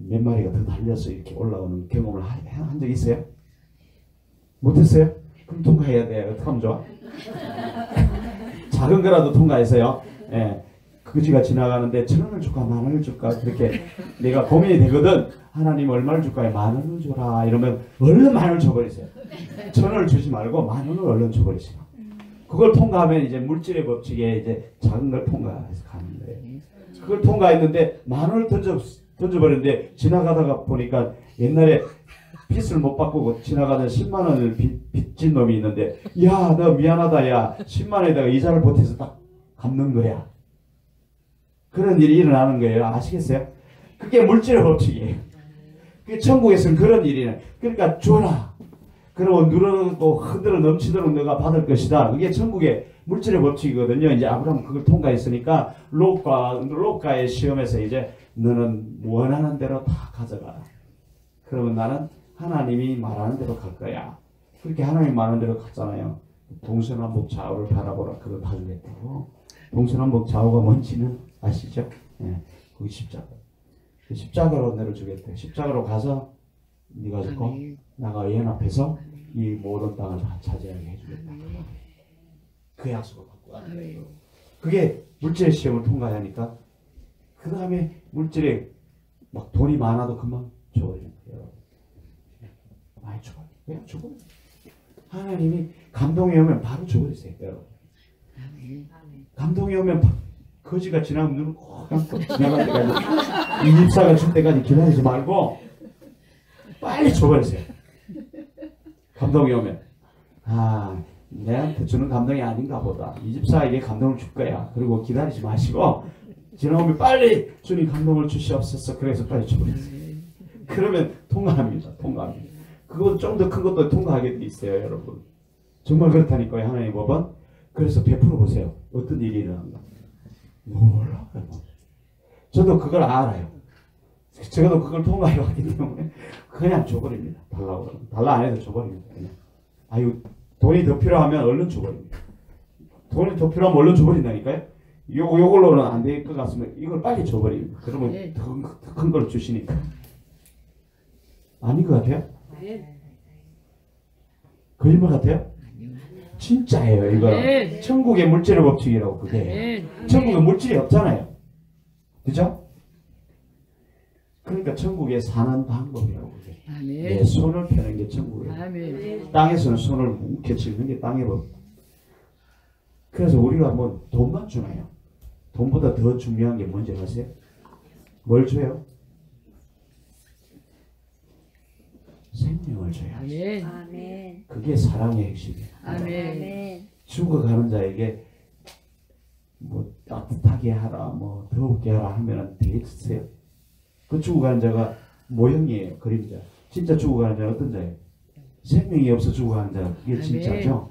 몇 마리가 더 달려서 이렇게 올라오는 경험을 한 적 있어요? 못했어요? 그럼 통과해야 돼요. 어떻게 하면 좋아? 작은 거라도 통과해서요. 예. 그지가 지나가는데 1,000원을 줄까 10,000원을 줄까 그렇게 내가 고민이 되거든. 하나님 얼마를 줄까? 10,000원을 줘라 이러면 얼른 10,000원을 줘버리세요. 1,000원을 주지 말고 10,000원을 얼른 줘버리세요. 그걸 통과하면 이제 물질의 법칙에 이제 작은 걸 통과해서 가는 거예요. 그걸 통과했는데 10,000원을 던져버렸는데 지나가다가 보니까 옛날에 빚을 못 바꾸고 지나가는 10만 원을 빚진 놈이 있는데 야 너 미안하다 야 10만 원에다가 이자를 보태서 딱 갚는 거야. 그런 일이 일어나는 거예요. 아시겠어요? 그게 물질의 법칙이에요. 그게 천국에서는 그런 일이네. 그러니까 줘라. 그러고 누르고 흔들어 넘치도록 너가 받을 것이다. 그게 천국의 물질의 법칙이거든요. 이제 아브라함은 그걸 통과했으니까 롯과의 시험에서 이제 너는 원하는 대로 다 가져가라. 그러면 나는 하나님이 말하는 대로 갈 거야. 그렇게 하나님이 말하는 대로 갔잖아요. 동서남북 좌우를 바라보라. 그거 다 주겠다고. 동서남북 좌우가 뭔지는 아시죠? 예, 거기 십자가. 그 십자가로 너를 주겠대. 십자가로 가서 네가 죽고 나가 예언 앞에서 이 모든 땅을 다 차지하게 해주겠다. 그 약속을 받고 가는 거예요. 그게 물질의 시험을 통과하니까 그 다음에 물질에 막 돈이 많아도 금방 줘버리는 거예요. 많이 줘버려요. 그냥 줘버려요. 하나님이 감동이 오면 바로 줘버리세요. 여러분. 감동이 오면 거지가 지나면 눈을 꼭 감고 지나갈 때까지 이 집사가 줄 때까지 기다리지 말고 빨리 줘버리세요. 감동이 오면 내한테 주는 감동이 아닌가 보다. 이 집사에게 감동을 줄 거야. 그리고 기다리지 마시고 지나오면 빨리 주님 감동을 주시옵소서. 그래서 빨리 줘버리세요. 그러면 통과합니다. 통과합니다. 그건 좀 더 큰 것도 통과하게 돼 있어요. 여러분. 정말 그렇다니까요. 하나님 법은. 그래서 베풀어 보세요. 어떤 일이 일어난가. 몰라요. 저도 그걸 알아요. 저도 그걸 통과해왔기 때문에 그냥 줘버립니다. 달라고 그러면. 달라 안 해도 줘버립니다. 그냥. 아유 돈이 더 필요하면 얼른 줘버립니다. 돈이 더 필요하면 얼른 줘버린다니까요. 요걸로는 안 될 것 같으면 이걸 빨리 줘버립니다. 그러면 더 큰 걸 주시니까. 아닌 것 같아요? 거짓말 같아요? 진짜예요. 이거 천국의 물질의 법칙이라고. 그게 천국에 물질이 없잖아요. 그죠? 그러니까 천국에 사는 방법이라고. 그게. 내 손을 펴는 게 천국이에요. 땅에서는 손을 움켜쥐는 게 땅의 법. 그래서 우리가 뭐 돈만 주나요? 돈보다 더 중요한 게 뭔지 아세요? 뭘 줘요? 생명을 줘야지. 아멘. 그게 사랑의 핵심이에요. 아멘. 죽어가는 자에게 뭐 따뜻하게 하라, 뭐 더우게 하라 하면 되겠어요? 그 죽어가는 자가 모형이에요. 그림자. 진짜 죽어가는 자는 어떤 자예요? 생명이 없어 죽어가는 자. 그게 진짜죠.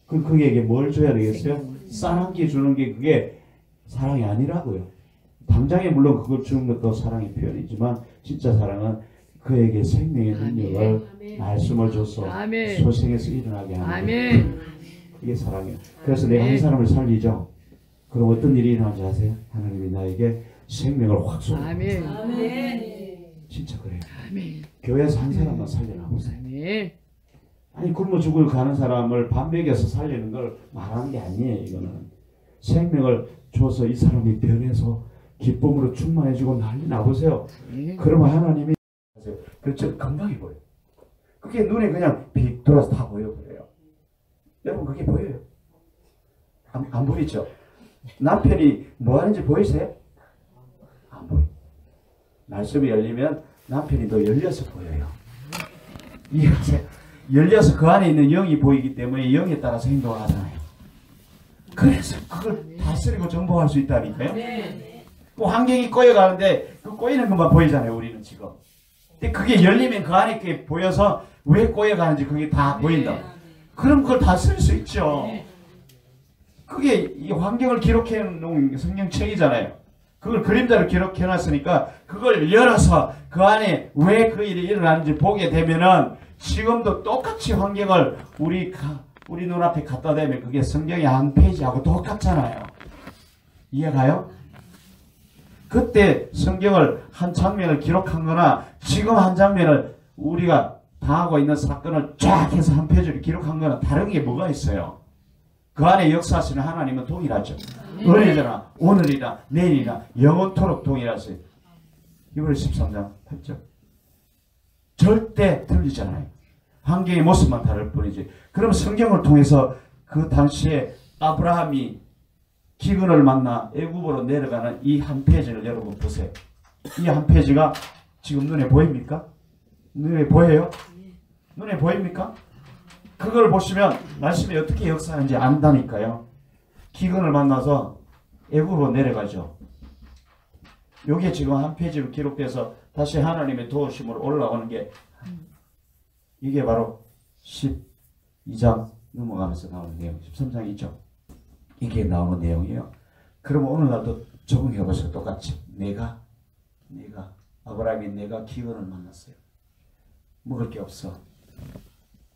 그에게 뭘 줘야 되겠어요? 쌀 한 끼 주는 게 그게 사랑이 아니라고요. 당장에 물론 그걸 주는 것도 사랑의 표현이지만 진짜 사랑은 그에게 생명의 능력을 말씀을 줘서 소생에서 일어나게 하는 그게 사랑이에요. 그래서 내가 한 사람을 살리죠. 그럼 어떤 일이 일어나는지 아세요? 하나님이 나에게 생명을 확 쏟아요. 진짜 그래요. 교회에서 한 사람만 살려나보세요. 아니 굶어 죽을 가는 사람을 밥 먹여서 살리는 걸 말하는 게 아니에요. 이거는 생명을 줘서 이 사람이 변해서 기쁨으로 충만해지고 난리 나보세요. 그러면 하나님이 그렇죠. 건강해 보여요. 그게 눈에 그냥 빅 돌아서 다 보여버려요. 여러분 그게 보여요. 안 보이죠? 남편이 뭐 하는지 보이세요? 안 보여요. 말씀이 열리면 남편이 더 열려서 보여요. 이해하세요? 열려서 그 안에 있는 영이 보이기 때문에 영에 따라서 행동하잖아요. 그래서 그걸 다스리고 정복할 수 있다니까요. 또 환경이 꼬여가는데 그 꼬이는 것만 보이잖아요. 우리는 지금. 근데 그게 열리면 그 안에 게 보여서 왜 꼬여가는지 그게 다 보인다. 그럼 그걸 다스릴 수 있죠. 그게 이 환경을 기록해 놓은 성경책이잖아요. 그걸 그림자로 기록해 놨으니까 그걸 열어서 그 안에 왜 그 일이 일어나는지 보게 되면은 지금도 똑같이 환경을 우리 눈앞에 갖다 대면 그게 성경의 한 페이지하고 똑같잖아요. 이해가요? 그때 성경을 한 장면을 기록한 거나 지금 한 장면을 우리가 당하고 있는 사건을 쫙 해서 한 페이지를 기록한 거는 다른 게 뭐가 있어요? 그 안에 역사하시는 하나님은 동일하죠. 어제나 오늘이나 내일이나 영원토록 동일하세요. 이번에 13장 8절. 절대 틀리잖아요. 환경의 모습만 다를 뿐이지. 그럼 성경을 통해서 그 당시에 아브라함이 기근을 만나 애굽으로 내려가는 이 한 페이지를 여러분 보세요. 이 한 페이지가 지금 눈에 보입니까? 눈에 보여요? 눈에 보입니까? 그걸 보시면 말씀이 어떻게 역사하는지 안다니까요. 기근을 만나서 애굽으로 내려가죠. 여기에 지금 한 페이지로 기록돼서 다시 하나님의 도우심으로 올라오는 게 이게 바로 12장 넘어가면서 나오는 내용, 13장이죠. 이게 나오는 내용이에요. 그러면 오늘날도 적응해 보세요. 똑같이 내가 아브라함이 내가 기근을 만났어요. 먹을 게 없어.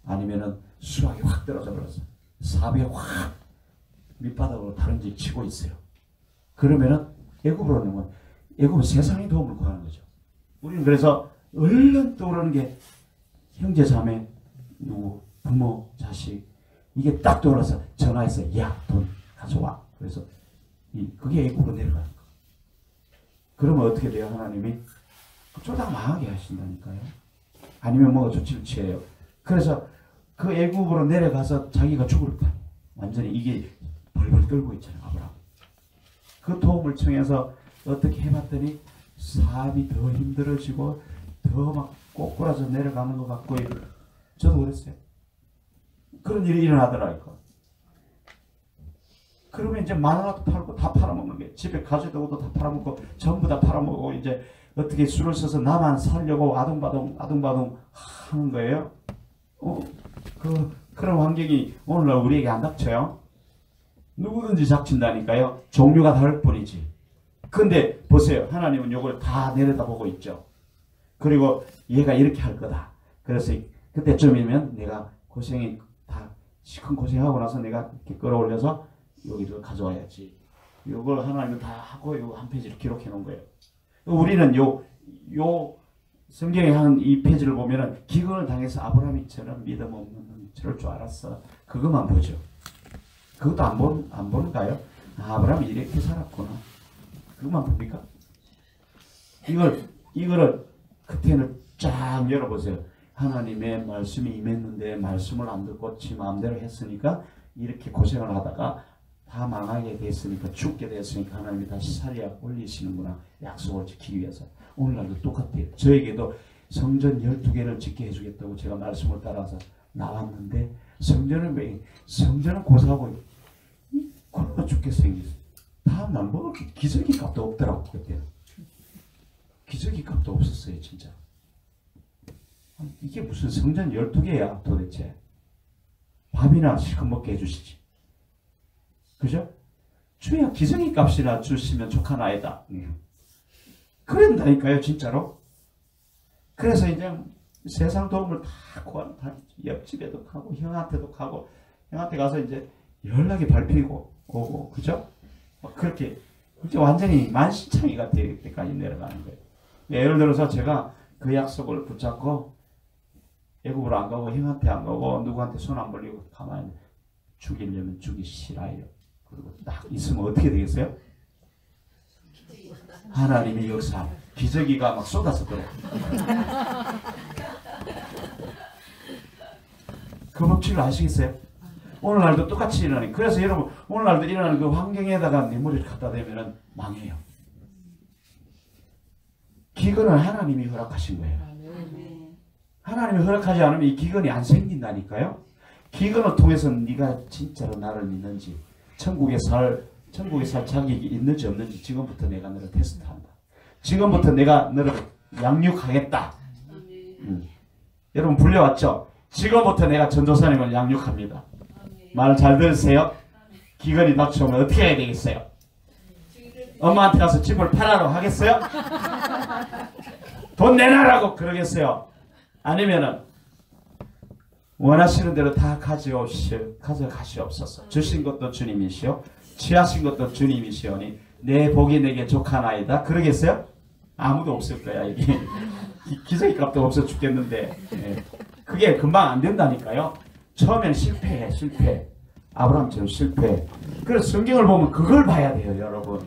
아니면은 수확이 확 떨어져 버렸어. 사업이 확 밑바닥으로 다른 집 치고 있어요. 그러면은 애굽으로 오면 애굽은 세상의 도움을 구하는 거죠. 우리는 그래서 얼른 떠오르는 게 형제 자매 누구 부모 자식 이게 딱 떠올라서 전화해서 야 돈 가져와. 그래서 그게 애굽으로 내려가는 거. 그러면 어떻게 돼요? 하나님이 쫄딱 망하게 하신다니까요. 아니면 뭐 조치를 취해요. 그래서 그 애굽으로 내려가서 자기가 죽을 뻔. 완전히 이게 벌벌 떨고 있잖아요. 아브라함. 그 도움을 청해서 어떻게 해봤더니 삶이 더 힘들어지고 더 막 꼬꾸라져 내려가는 것 같고 저도 그랬어요. 그런 일이 일어나더라고요. 그러면 이제 마누라도 팔고 다 팔아먹는 게 집에 가져오고도 다 팔아먹고 전부 다 팔아먹고 이제 어떻게 술을 써서 나만 살려고 아둥바둥 하는 거예요. 그런 환경이 오늘날 우리에게 안 닥쳐요. 누구든지 닥친다니까요. 종류가 다를 뿐이지. 근데 보세요. 하나님은 이걸 다 내려다보고 있죠. 그리고 얘가 이렇게 할 거다. 그래서 그때쯤이면 내가 고생이 다 시큰 고생하고 나서 내가 이렇게 끌어올려서 여기를 가져와야지. 이걸 하나님은 다 하고 요 한 페이지를 기록해 놓은 거예요. 우리는 요 성경의 한 이 페이지를 보면은 기근을 당해서 아브라함이처럼 믿음 없는 저럴 줄 알았어. 그것만 보죠. 그것도 안 보는가요? 아브라함이 이렇게 살았구나. 그것만 봅니까? 이거를 그때는 쫙 열어보세요. 하나님의 말씀이 임했는데 말씀을 안 듣고 지 마음대로 했으니까 이렇게 고생을 하다가 다 망하게 됐으니까 죽게 됐으니까 하나님이 다시 살려 올리시는구나. 약속을 지키기 위해서. 오늘날도 똑같아요. 저에게도 성전 12개를 짓게 해주겠다고 제가 말씀을 따라서 나왔는데 성전은 고사하고 굶어 죽게 생겼어요. 다음날 뭐 기저귀 값도 없더라고. 그때는 기저귀 값도 없었어요. 진짜. 이게 무슨 성전 12개야 도대체. 밥이나 실컷 먹게 해주시지. 그죠? 주야 기저귀 값이나 주시면 족하나이다. 그런다니까요. 진짜로. 그래서 이제 세상 도움을 다 구하는 옆집에도 가고 형한테도 가고 형한테 가서 이제 연락이 밟히고 오고 그죠? 그렇게 이제 완전히 만신창이가 될 때까지 내려가는 거예요. 예를 들어서 제가 그 약속을 붙잡고 애굽으로 안 가고 형한테 안 가고 누구한테 손 안 벌리고 가만히 죽이려면 죽이 싫어요. 그리고 딱 있으면 어떻게 되겠어요? 하나님의 역사 기저귀가 막 쏟아서 들어. 그 법칙을 아시겠어요? 오늘날도 똑같이 일어나니. 그래서 여러분 오늘날도 일어나는 그 환경에다가 내 머리를 갖다 대면 망해요. 기근은 하나님이 허락하신 거예요. 하나님이 허락하지 않으면 이 기근이 안 생긴다니까요. 기근을 통해서 네가 진짜로 나를 믿는지 천국에 살 자격이 있는지 없는지 지금부터 내가 너를 테스트한다. 지금부터 내가 너를 양육하겠다. 여러분 불려왔죠? 지금부터 내가 전도사님을 양육합니다. 말 잘 들으세요? 기근이 닥쳐오면 어떻게 해야 되겠어요? 엄마한테 가서 집을 팔아라 하겠어요? 돈 내놔라고 그러겠어요? 아니면은 원하시는 대로 다 가져가시옵소서. 주신 것도 주님이시오. 취하신 것도 주님이시오니 내 복이 내게 족하나이다. 그러겠어요? 아무도 없을 거야 이게. 기저귀 값도 없어 죽겠는데 예. 그게 금방 안 된다니까요. 처음엔 실패해. 아브라함처럼 실패해. 그래서 성경을 보면 그걸 봐야 돼요 여러분.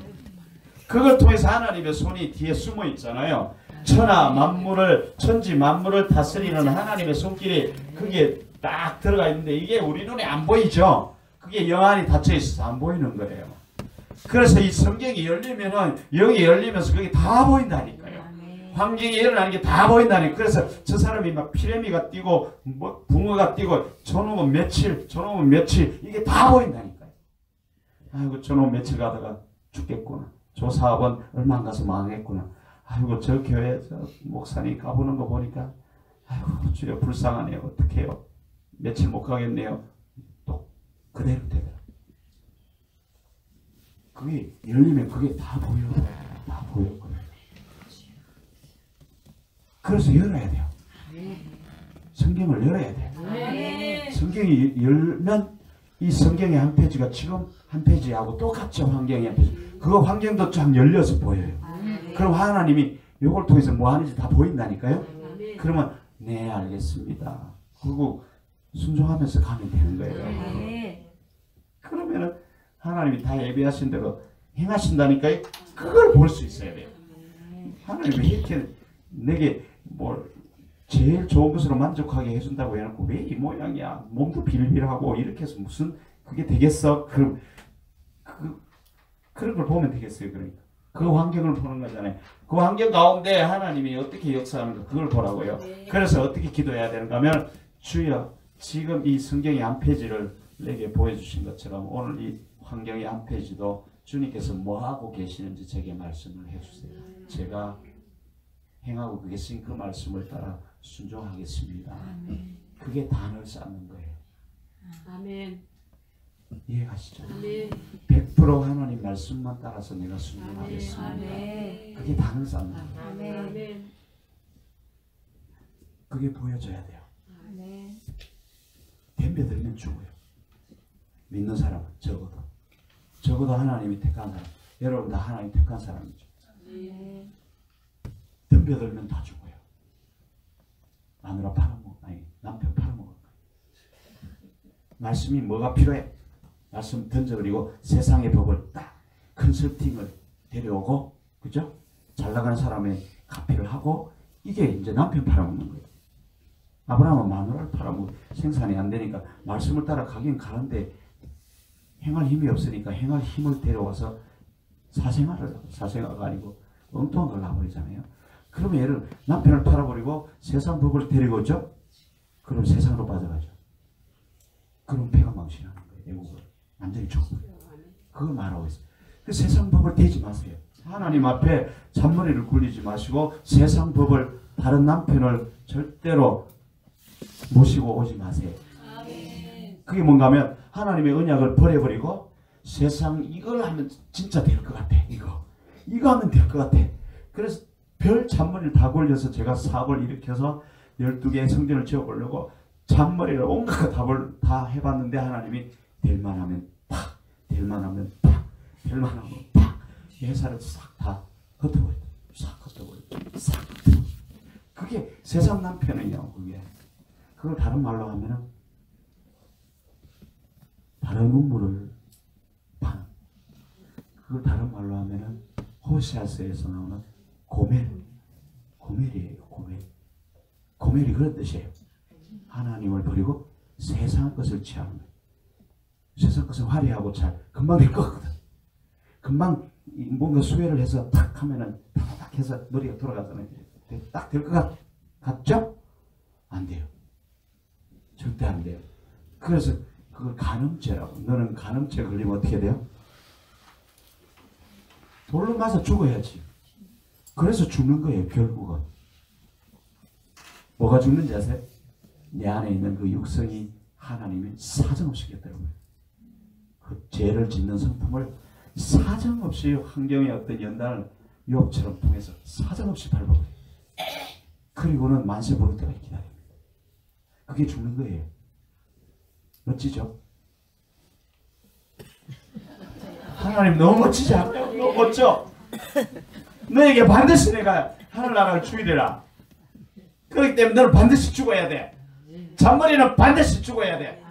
그걸 통해서 하나님의 손이 뒤에 숨어 있잖아요. 천하 만물을 천지 만물을 다스리는 하나님의 손길이 그게 딱 들어가 있는데 이게 우리 눈에 안 보이죠. 그게 영안이 닫혀 있어서 안 보이는 거예요. 그래서 이 성경이 열리면은 여기 열리면서 그게 다 보인다니까요. 환경이 일어나는 게 다 보인다니까. 그래서 저 사람이 막 피레미가 뛰고 뭐 붕어가 뛰고 저놈은 며칠 이게 다 보인다니까요. 아이고 저놈 며칠 가다가 죽겠구나. 저 사업은 얼마 안 가서 망했구나. 아이고 저 교회 저 목사님 가보는 거 보니까 아이고 주여 불쌍하네요. 어떡해요. 며칠 못 가겠네요. 또 그대로 되더라. 그게 열리면 그게 다 보여. 다 보여. 그래서 열어야 돼요. 성경을 열어야 돼요. 성경이 열면 이 성경의 한 페이지가 지금 한 페이지하고 똑같죠. 환경의 한 페이지. 그거 환경도 쫙 열려서 보여요. 그럼 하나님이 이걸 통해서 뭐 하는지 다 보인다니까요. 그러면 네 알겠습니다. 그리고 순종하면서 가면 되는 거예요. 그러면은 하나님이 다 예비하신 대로 행하신다니까요. 그걸 볼 수 있어야 돼요. 하나님이 이렇게 내게 뭐 제일 좋은 것으로 만족하게 해준다고 해놓고 왜 이 모양이야. 몸도 빌빌하고 이렇게 해서 무슨 그게 되겠어? 그런 걸 보면 되겠어요. 그러니까 그 환경을 보는 거잖아요. 그 환경 가운데 하나님이 어떻게 역사하는가 그걸 보라고요. 그래서 어떻게 기도해야 되는가 하면 주여 지금 이 성경의 한 페이지를 내게 보여주신 것처럼 오늘 이 환경의 한 페이지도 주님께서 뭐하고 계시는지 제게 말씀을 해주세요. 제가 행하고 계신 그 말씀을 따라 순종하겠습니다. 그게 단을 쌓는 거예요. 아멘. 이해가시죠? 아멘. 100% 하나님 말씀만 따라서 내가 순종하겠습니다. 아멘. 그게 단을 쌓는 거예요. 아멘. 그게 보여져야 돼요. 아멘. 덤벼들면 죽어요. 믿는 사람은 적어도 하나님이 택한 사람. 여러분 다 하나님 택한 사람이죠. 네. 덤벼들면 다 죽어요. 마누라 팔아먹어. 아니 남편 팔아먹어. 말씀이 뭐가 필요해? 말씀 던져버리고 세상의 법을 딱 컨설팅을 데려오고 그죠? 잘 나가는 사람의 카피를 하고 이게 이제 남편 팔아먹는 거예요. 아브라함은 마누라를 팔아먹고 생산이 안 되니까 말씀을 따라 가긴 가는데 행할 힘이 없으니까 행할 힘을 데려와서 사생아가 아니고 엉뚱한 걸 놔버리잖아요. 그러면 얘를 남편을 팔아버리고 세상 법을 데리고 오죠? 그럼 세상으로 빠져가죠. 그럼 배가 망신하는 거예요. 애국을. 완전히 죽어버려요. 그걸 말하고 있어요. 그 세상 법을 대지 마세요. 하나님 앞에 잔머리를 굴리지 마시고 세상 법을 다른 남편을 절대로 모시고 오지 마세요. 그게 뭔가 하면 하나님의 언약을 버려버리고 세상 이걸 하면 진짜 될 것 같아. 이거 하면 될 것 같아. 그래서 별 잔머리를 다 굴려서 제가 사업을 일으켜서 12개의 성전을 지어보려고 잔머리를 온갖 답을 다 해봤는데 하나님이 될만하면 팍, 될만하면 팍, 될만하면 팍 회사를 싹 다 흩어버려. 싹 흩어버려. 싹 흩어버려. 그게 세상 남편이에요. 그걸 다른 말로 하면은 다른 우물을 파는. 그걸 다른 말로 하면은 호세아서에서 나오는 고멜이에요. 고멜이 그런 뜻이에요. 하나님을 버리고 세상 것을 취하는 거예요. 세상 것은 화려하고 잘 금방 될 것 같거든. 금방 뭔가 수혜를 해서 탁 하면은 탁 해서 머리가 돌아가잖아요. 딱 될 것 같죠? 안 돼요. 절대 안 돼요. 그래서 그걸 간음죄라고. 너는 간음죄 걸리면 어떻게 돼요? 돌로 맞아 죽어야지. 그래서 죽는 거예요. 결국은. 뭐가 죽는지 아세요? 내 안에 있는 그 육성이 하나님이 사정없이 겠더라고요. 그 죄를 짓는 성품을 사정없이 환경의 어떤 연단을 욥처럼 통해서 사정없이 밟아버려요. 그리고는 만세 부를 때가 기다립니다. 그게 죽는 거예요. 멋지죠? 하나님 너무 멋지지 않아요? 너무 멋져. 너에게 반드시 내가 하늘나라를 주이리라. 그렇기 때문에 너는 반드시 죽어야 돼. 잔머리는 반드시 죽어야 돼.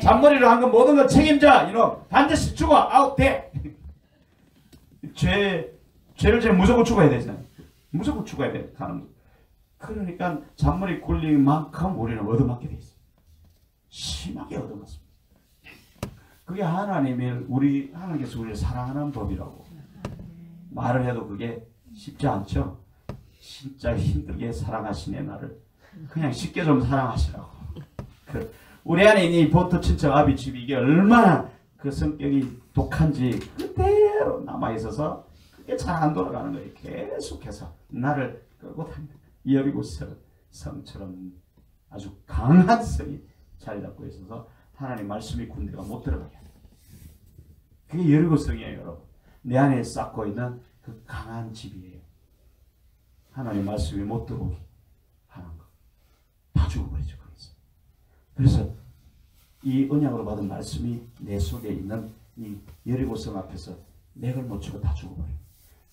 잔머리로 한 건 모든 걸 책임져. 이놈 반드시 죽어. 아웃 돼. 죄를 지면 무조건 죽어야 되잖아요. 무조건 죽어야 돼. 가는 거. 그러니까 잔머리 굴린 만큼 우리는 얻어맞게 돼 있어요. 심하게 얻어맞습니다. 그게 하나님께서 우리를 사랑하는 법이라고. 말을 해도 그게 쉽지 않죠. 진짜 힘들게 사랑하시네 나를. 그냥 쉽게 좀 사랑하시라고. 우리 안에 있는 이 보트 친척 아비 집이 이게 얼마나 그 성격이 독한지 그대로 남아있어서 그게 잘 안 돌아가는 거예요. 계속해서 나를 끌고 다닙니다. 여리고 성처럼 아주 강한 성이 자리 잡고 있어서 하나님 말씀이 군대가 못 들어가게 해요. 그게 여리고 성이에요, 여러분. 내 안에 쌓고 있는 그 강한 집이에요. 하나님 말씀이 못 들어오게 하는 거. 다 죽어버리죠, 거기서. 그래서 이 언약으로 받은 말씀이 내 속에 있는 이 여리고 성 앞에서 맥을 못 치고 다 죽어버려요.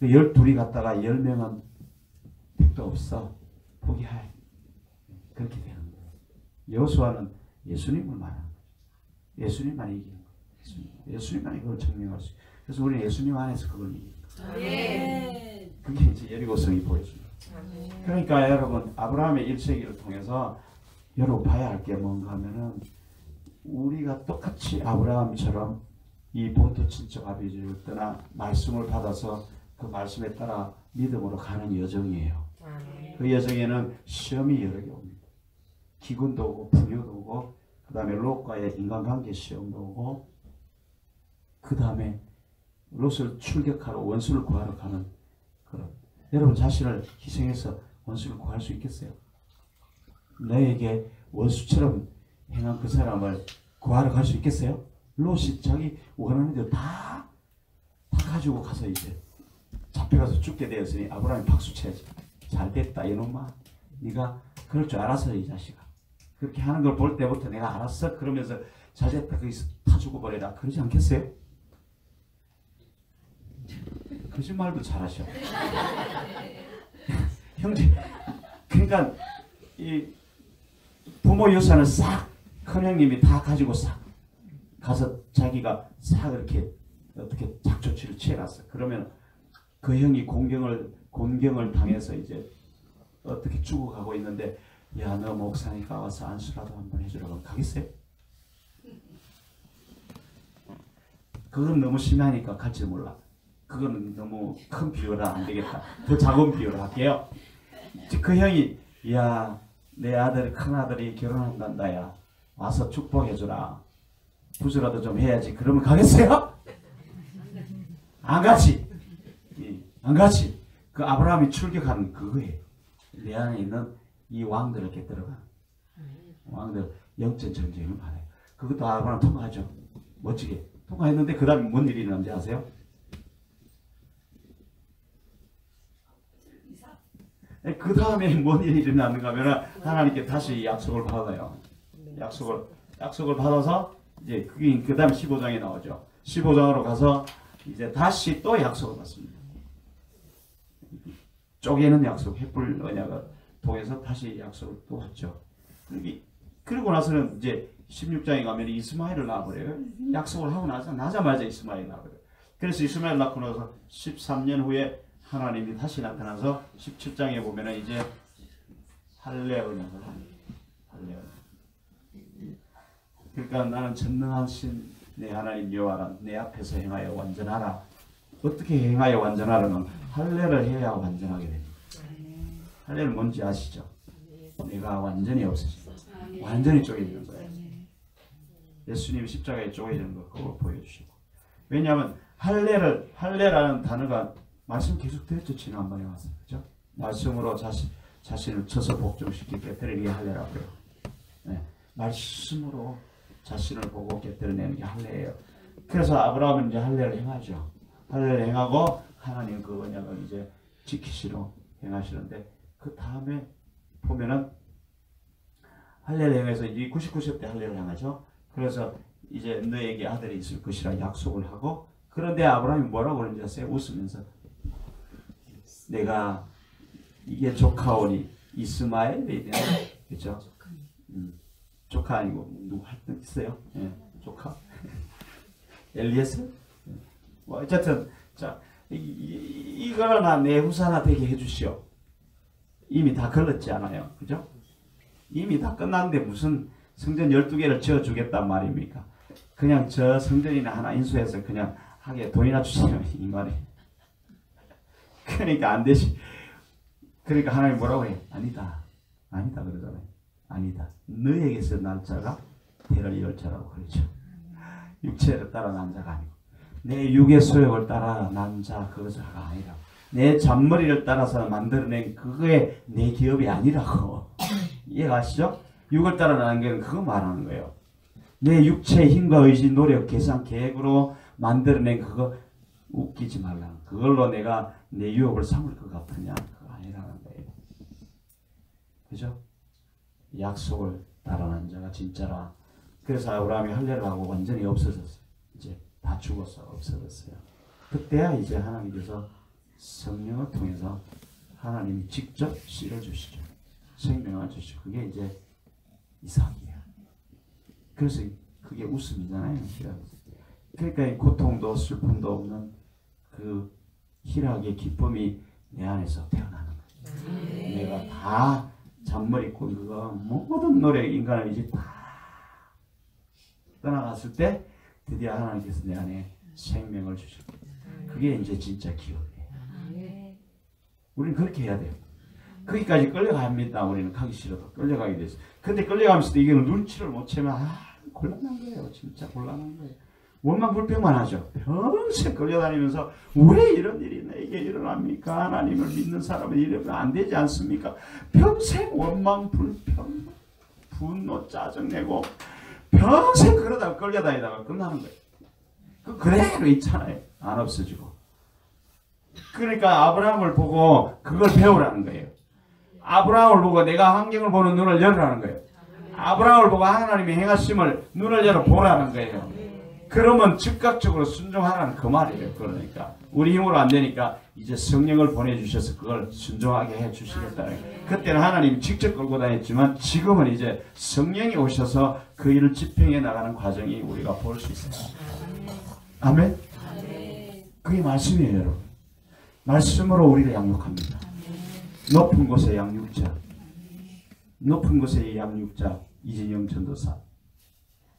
12이 갔다가 10명은 택도 없어. 포기할. 그렇게 되는 거예요. 여호수아는 예수님을 말하는 거죠. 예수님만 이기는 거예요. 예수님만 이걸 증명할 수 있어요. 그래서 우리는 예수님 안에서 그걸 이기는 거예요. 그게 이제 여리고성이 보여줍니다. 그러니까 여러분 아브라함의 1세기를 통해서 여러분 봐야 할 게 뭔가 하면은 우리가 똑같이 아브라함처럼 이 본토 친척 아비지를 떠나 말씀을 받아서 그 말씀에 따라 믿음으로 가는 여정이에요. 그 여정에는 시험이 여러 개 옵니다. 기근도 오고 분유도 오고 그 다음에 롯과의 인간관계 시험도 오고 그 다음에 롯을 출격하러 원수를 구하러 가는 그런 여러분 자신을 희생해서 원수를 구할 수 있겠어요? 너에게 원수처럼 행한 그 사람을 구하러 갈 수 있겠어요? 롯이 자기 원하는 대로 다 가지고 가서 이제 잡혀가서 죽게 되었으니 아브라함이 박수 쳐야지. 잘 됐다 이놈아. 네가 그럴 줄 알았어 이 자식아. 그렇게 하는 걸 볼 때부터 내가 알았어. 그러면서 잘 됐다 거기서 다 죽어버려라. 그러지 않겠어요? 거짓말도 잘하셔. 형제, 그러니까 이 부모 유산을 싹 큰형님이 다 가지고 싹 가서 자기가 싹 이렇게 어떻게 작조치를 취해놨어. 그러면 그 형이 곤경을 당해서 이제 어떻게 죽어가고 있는데 야 너 목사니까 와서 안수라도 한번 해주라고 가겠어요? 그건 너무 심하니까 갈지 몰라. 그거는 너무 큰 비유라 안 되겠다. 더 작은 비유를 할게요. 그 형이 야 내 아들 큰아들이 결혼한단다 야 와서 축복해주라. 구주라도 좀 해야지. 그러면 가겠어요? 안 가지. 안 가지. 그 아브라함이 출격하는 그거예요. 내 안에 있는 이 왕들을 깨뜨려가. 왕들 영적 전쟁을 받아요. 그것도 아브라함 통과하죠. 멋지게 통과했는데 그 다음에 뭔 일이 일어난지 아세요? 그 다음에 뭔 일이 일어나는가 하면 하나님께 다시 약속을 받아요. 약속을 받아서 이제 그게 그 다음에 15장에 나오죠. 15장으로 가서 이제 다시 또 약속을 받습니다. 쪼개는 약속, 횃불 언약을 통해서 다시 약속을 또 받죠. 그리고 나서는 이제 16장에 가면 이스마엘을 낳아버려요. 약속을 하고 나자마자 이스마엘을 낳아버려요. 그래서 이스마엘 낳고 나서 13년 후에 하나님이 다시 나타나서 17장에 보면은 이제 할례 언약을 합니다. 할례 언약. 그러니까 나는 전능하신 내 하나님 여호와라 내 앞에서 행하여 완전하라. 어떻게 행하여 완전하라는 할례를 해야 완전하게 됩니다. 할례는 뭔지 아시죠? 내가 완전히 없어진다. 완전히 쪼개지는 거예요. 예수님이 십자가에 쪼개지는 거 그걸 보여주시고. 왜냐하면 할례라는 단어가 말씀 계속 드렸죠. 지난번에 와서 그죠? 말씀으로 자신을 쳐서 복종시키기 깨뜨리는 게 할례라고요. 네. 말씀으로 자신을 보고 깨뜨려내는 게 할례예요. 그래서 아브라함은 이제 할례를 행하죠. 할례를 행하고 하나님 그 언약을 이제 지키시러 행하시는데 그 다음에 보면은 할례를 행해서 이제 99세 때 할례를 행하죠. 그래서 이제 너에게 아들이 있을 것이라 약속을 하고 그런데 아브라함이 뭐라고 그런지 아세요? 웃으면서 내가 이게 조카오니 이스마엘이 되나? 그죠? 조카 아니고 누구 할때 있어요? 예, 조카 엘리에스? 뭐 어쨌든 자 이거나 내 후사나 되게 해주시오. 이미 다 걸렸지 않아요, 그죠? 이미 다 끝났는데 무슨 성전 12개를 지어주겠단 말입니까? 그냥 저 성전이나 하나 인수해서 그냥 하게 돈이나 주시면 이 말이. 그러니까 안 되지. 그러니까 하나님 뭐라고 해? 아니다. 아니다 그러잖아요. 아니다. 너에게서 난 자가 대를 이룰 자라고 그러죠. 육체를 따라 난 자가 아니고 내 육의 소욕을 따라 난 자 그것가 아니라 내 잔머리를 따라서 만들어낸 그거에 내 기업이 아니라고. 이해가시죠? 육을 따라 나는 게 그거 말하는 거예요. 내 육체의 힘과 의지, 노력, 계산, 계획으로 만들어낸 그거 웃기지 말라. 그걸로 내가 내 유업을 삼을 것 같으냐? 그거 아니라는 거예요. 그죠? 약속을 따라난 자가 진짜라. 그래서 아브라함이 할례를 하고 완전히 없어졌어요. 이제 다 죽어서 없어졌어요. 그때야 이제 하나님께서 성령을 통해서 하나님이 직접 실어주시죠. 생명을 주시죠. 그게 이제 이삭이에요. 그래서 그게 웃음이잖아요. 그러니까 이 고통도 슬픔도 없는 그 희락의 기쁨이 내 안에서 태어나는 거예요. 내가 다 잔머리 꾼 그거 모든 노력 인간의 의지 다 떠나갔을 때 드디어 하나님께서 내 안에 생명을 주셨고 그게 이제 진짜 기업이에요. 우리는 그렇게 해야 돼요. 거기까지 끌려가야 합니다. 우리는 가기 싫어도 끌려가게 돼서. 근데 끌려가면서도 이게 눈치를 못 채면 곤란한 거예요. 진짜 곤란한 거예요. 원망 불평만 하죠. 평생 끌려다니면서 왜 이런 일이 내게 일어납니까? 하나님을 믿는 사람은 이러면 안 되지 않습니까? 평생 원망 불평 분노 짜증내고 평생 그러다가 끌려다니다가 끝나는 거예요. 그대로 있잖아요. 안 없어지고. 그러니까 아브라함을 보고 그걸 배우라는 거예요. 아브라함을 보고 내가 환경을 보는 눈을 열라는 거예요. 아브라함을 보고 하나님이 행하심을 눈을 열어 보라는 거예요. 그러면 즉각적으로 순종하라는 그 말이에요. 그러니까 우리 힘으로 안 되니까 이제 성령을 보내주셔서 그걸 순종하게 해주시겠다는 거예요. 그때는 하나님이 직접 끌고 다녔지만 지금은 이제 성령이 오셔서 그 일을 집행해 나가는 과정이 우리가 볼 수 있어요. 아멘? 그게 말씀이에요, 여러분. 말씀으로 우리를 양육합니다. 높은 곳의 양육자, 높은 곳의 양육자 이진영 전도사.